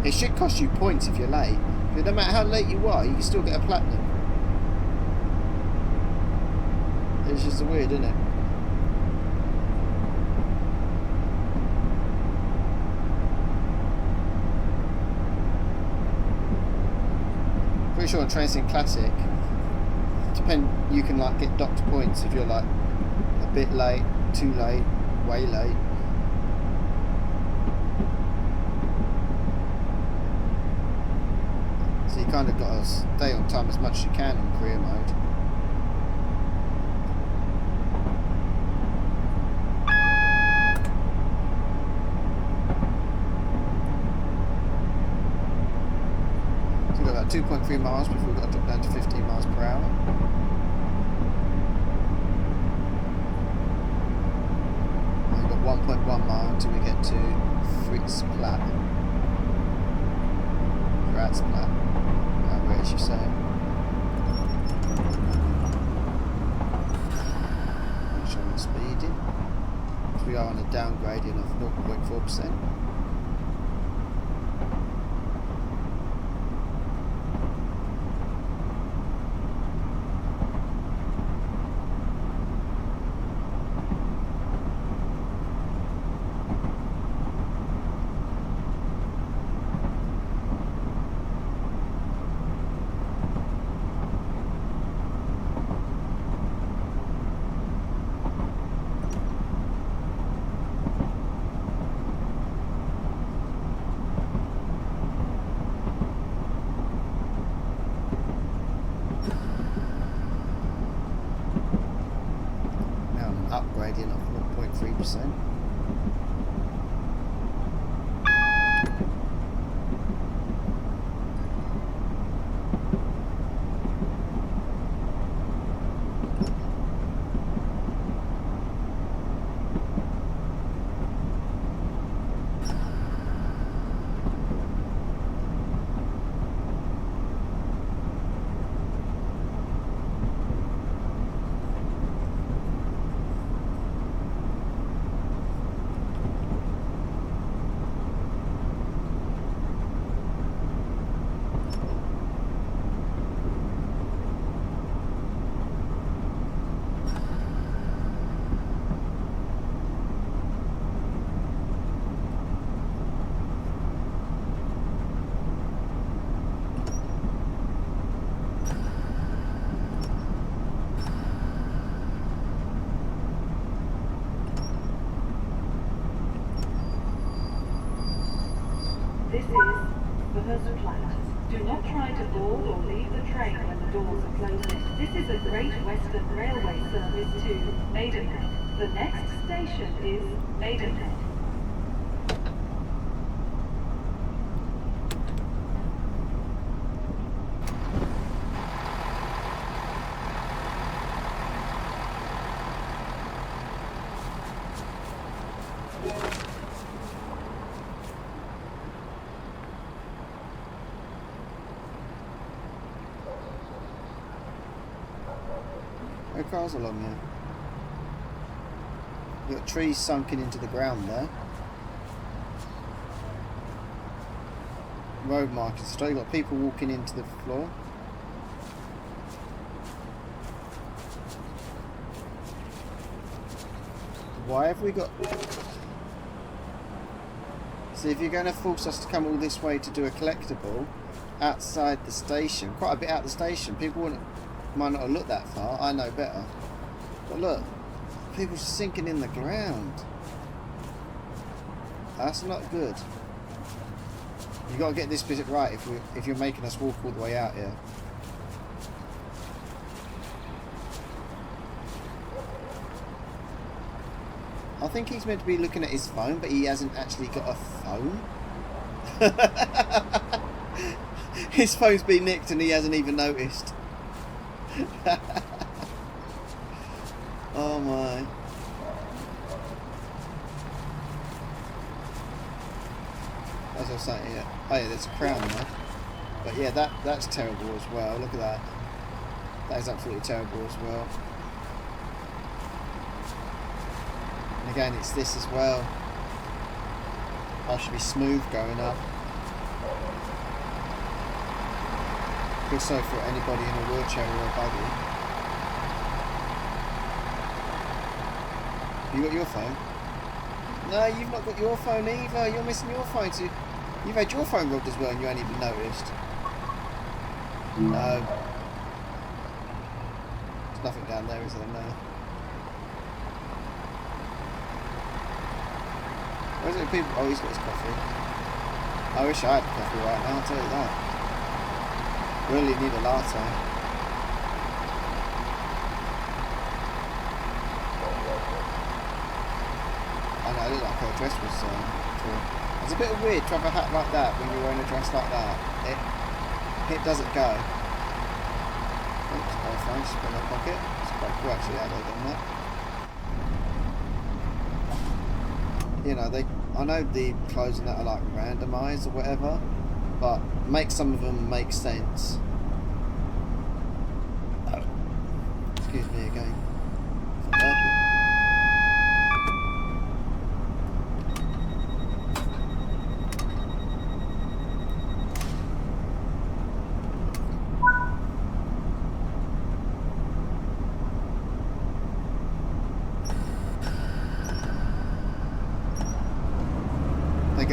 It should cost you points if you're late. But no matter how late you are, you can still get a platinum. It's just weird, isn't it? Pretty sure on Train Sim Classic, you can like get docked points if you're like a bit late, too late, way late. So you kind of got to stay on time as much as you can in career mode. So we've got about 2.3 miles before we've got to drop down to 15 miles per hour. And we've got 1.1 mile until we get to Fritzplat. Fritzplat. Where is she saying? Make sure I'm not speeding. Because we are on a down gradient of 0.4%. Gradient of 0.3%. This is Verheusplat. Do not try to board or leave the train when the doors are closing. This is a Great Western Railway service to Maidenhead. The next station is Maidenhead. No cars along here. You've got trees sunken into the ground there. Road markers. So you've got people walking into the floor. Why have we got... See, if you're going to force us to come all this way to do a collectible, outside the station, quite a bit out the station. People might not have looked that far. I know better. But look, people sinking in the ground. That's not good. You got to get this bit right if you're making us walk all the way out here. I think he's meant to be looking at his phone, but he hasn't actually got a phone. His phone's been nicked and he hasn't even noticed. Oh my. As I was saying, yeah. Oh yeah, there's a crown there. But yeah, that's terrible as well. Look at that. That is absolutely terrible as well. And again, it's this as well. I should be smooth going up. Feel sorry for anybody in a wheelchair or a buggy. You got your phone? No, you've not got your phone either. You're missing your phone too. You've had your phone robbed as well and you ain't even noticed. No. There's nothing down there, is there? No. Where's it people? Oh, he's got his coffee. I wish I had coffee right now, I'll tell you that. Really need a latte. I know, I look like her dress was torn. It's a bit weird to have a hat like that when you're wearing a dress like that. It doesn't go. Oops, oh, fine, just put in my pocket. It's quite cool actually how they've done that. You know, I know the clothes in that are like randomised or whatever, but make some of them make sense. Oh. Excuse me again.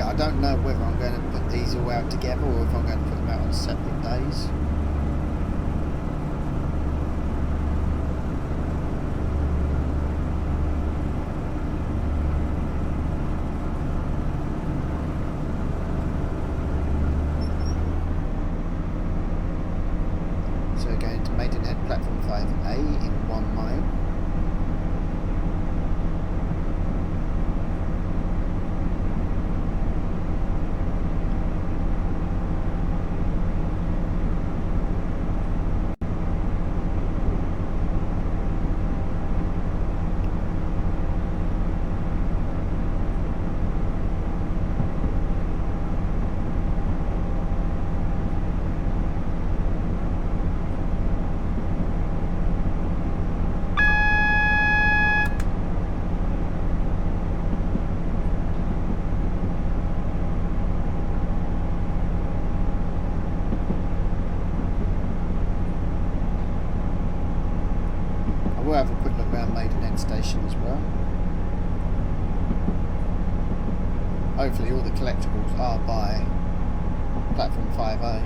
I don't know whether I'm going to put these all out together or if I'm going to put them out on separate days. So we're going to Maidenhead Platform 5A in 1 mile. We'll have a quick look around Maidenhead Station as well. Hopefully all the collectibles are by Platform 5A.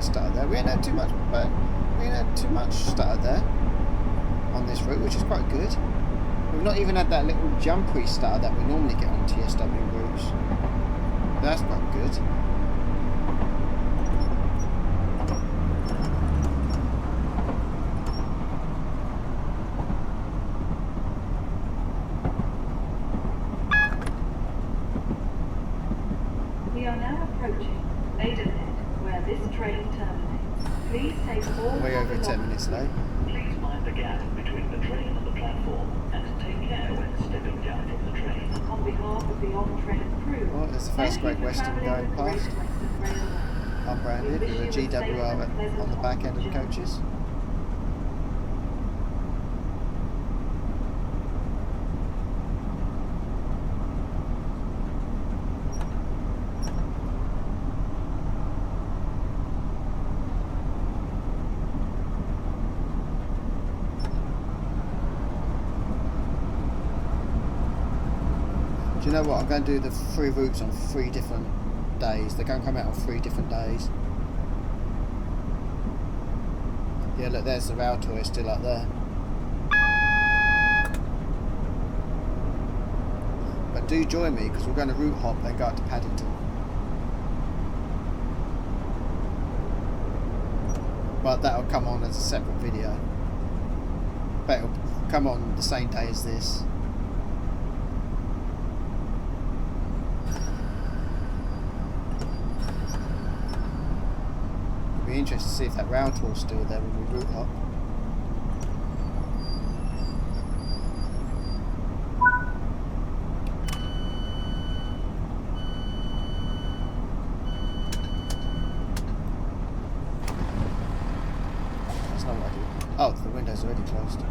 Started there. We ain't had too much, but we ain't had too much started there on this route, which is quite good. We've not even had that little jumpery stutter that we normally get on TSW routes. That's not good. We are now approaching Maidenhead, where this train terminates. Please take all Way over 10 minutes late. Please mind the gap between the train and the platform and take care when stepping down from the train. On behalf of the on-train crew, Well, there's the first Great Western going past. Unbranded with a GWR on the back end of the coaches. you know what? I'm going to do the 3 routes on 3 different days. They're going to come out on 3 different days. Yeah, look, there's the rail tour. It's still up there. But do join me because we're going to route hop and go up to Paddington. But that'll come on as a separate video. But it'll come on the same day as this. It'll be interesting to see if that rail tour's still there when we route hop. That's not what I do. Oh, the window's already closed.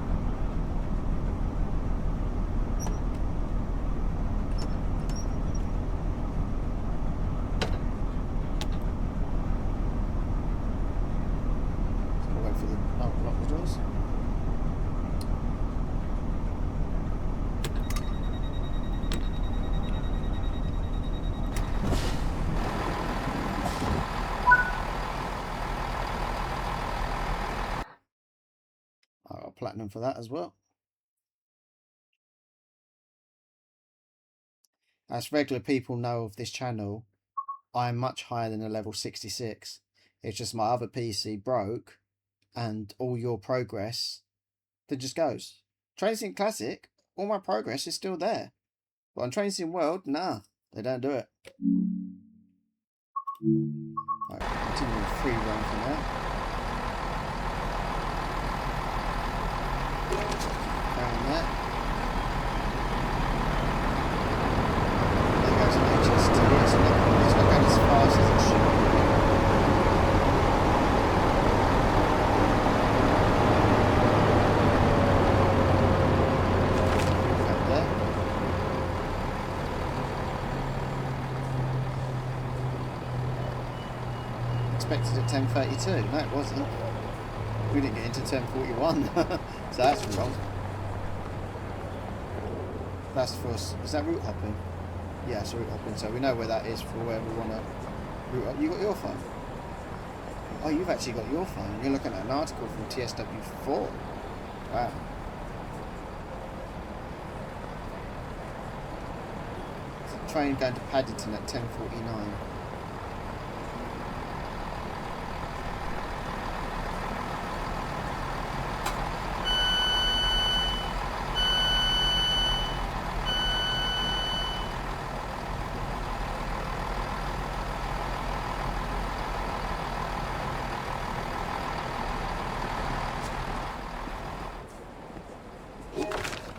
I got platinum for that as well. As regular people know of this channel, I'm much higher than a level 66. It's just my other PC broke and all your progress that just goes. Train Sim Classic, all my progress is still there. But on Train Sim World, nah, they don't do it. Right, continuing free run for now. Down there. There goes an HST. It's not going as fast as it should. Right there. Expected at 10:32. No, it wasn't. We didn't get into 10:41. So that's wrong. That's for us. Is that route hopping? Yeah, it's route hopping. So we know where that is for where we want to route up. You got your phone? Oh, you've actually got your phone. You're looking at an article from TSW4. Wow. It's a train going to Paddington at 10:49.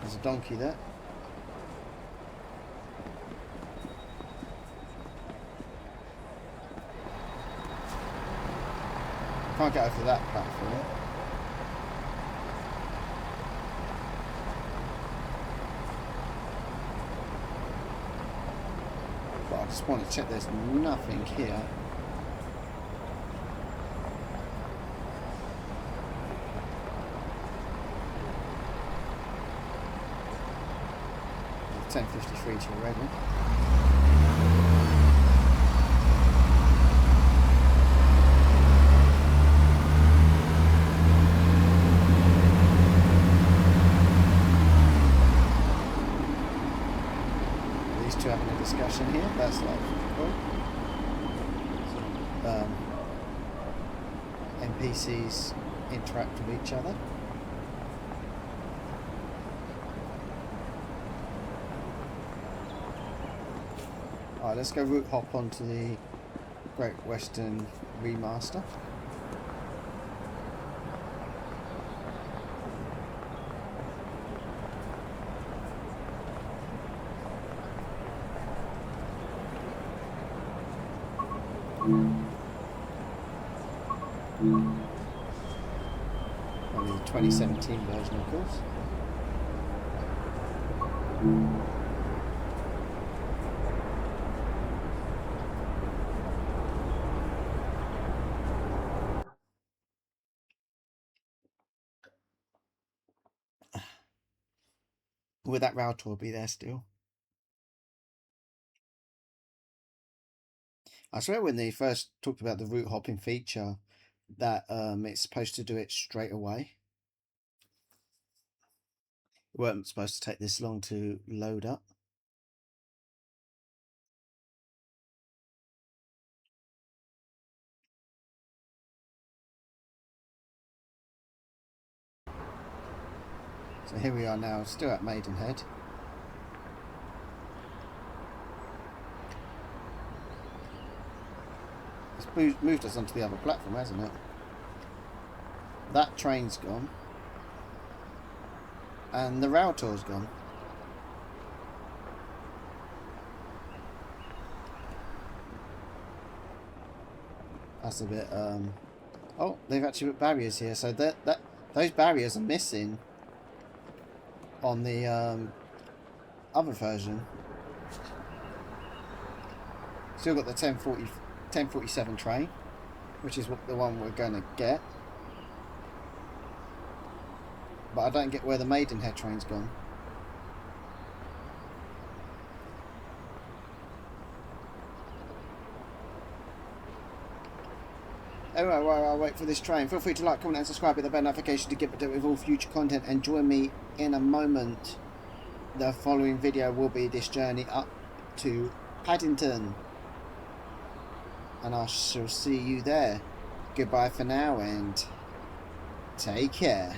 There's a donkey there. Can't get over that platform. But I just want to check there's nothing here. It's 10:53 till Reading. Having a discussion here, that's like cool. NPCs interact with each other. Alright, let's go route hop onto the Great Western Remaster. On the 2017 version, of course. Will that rail tour be there still? I swear when they first talked about the route hopping feature that it's supposed to do it straight away. It weren't supposed to take this long to load up. So here we are now, still at Maidenhead. It's moved us onto the other platform, hasn't it? That train's gone. And the rail tour's gone. That's a bit, oh, they've actually put barriers here, so those barriers are missing on the other version. Still got the 1047 train, which is the one we're going to get. But I don't get where the Maidenhead train's gone. Anyway, while I wait for this train, feel free to like, comment and subscribe with the bell notification to get updated with all future content, and join me in a moment. The following video will be this journey up to Paddington, and I shall see you there. Goodbye for now and take care.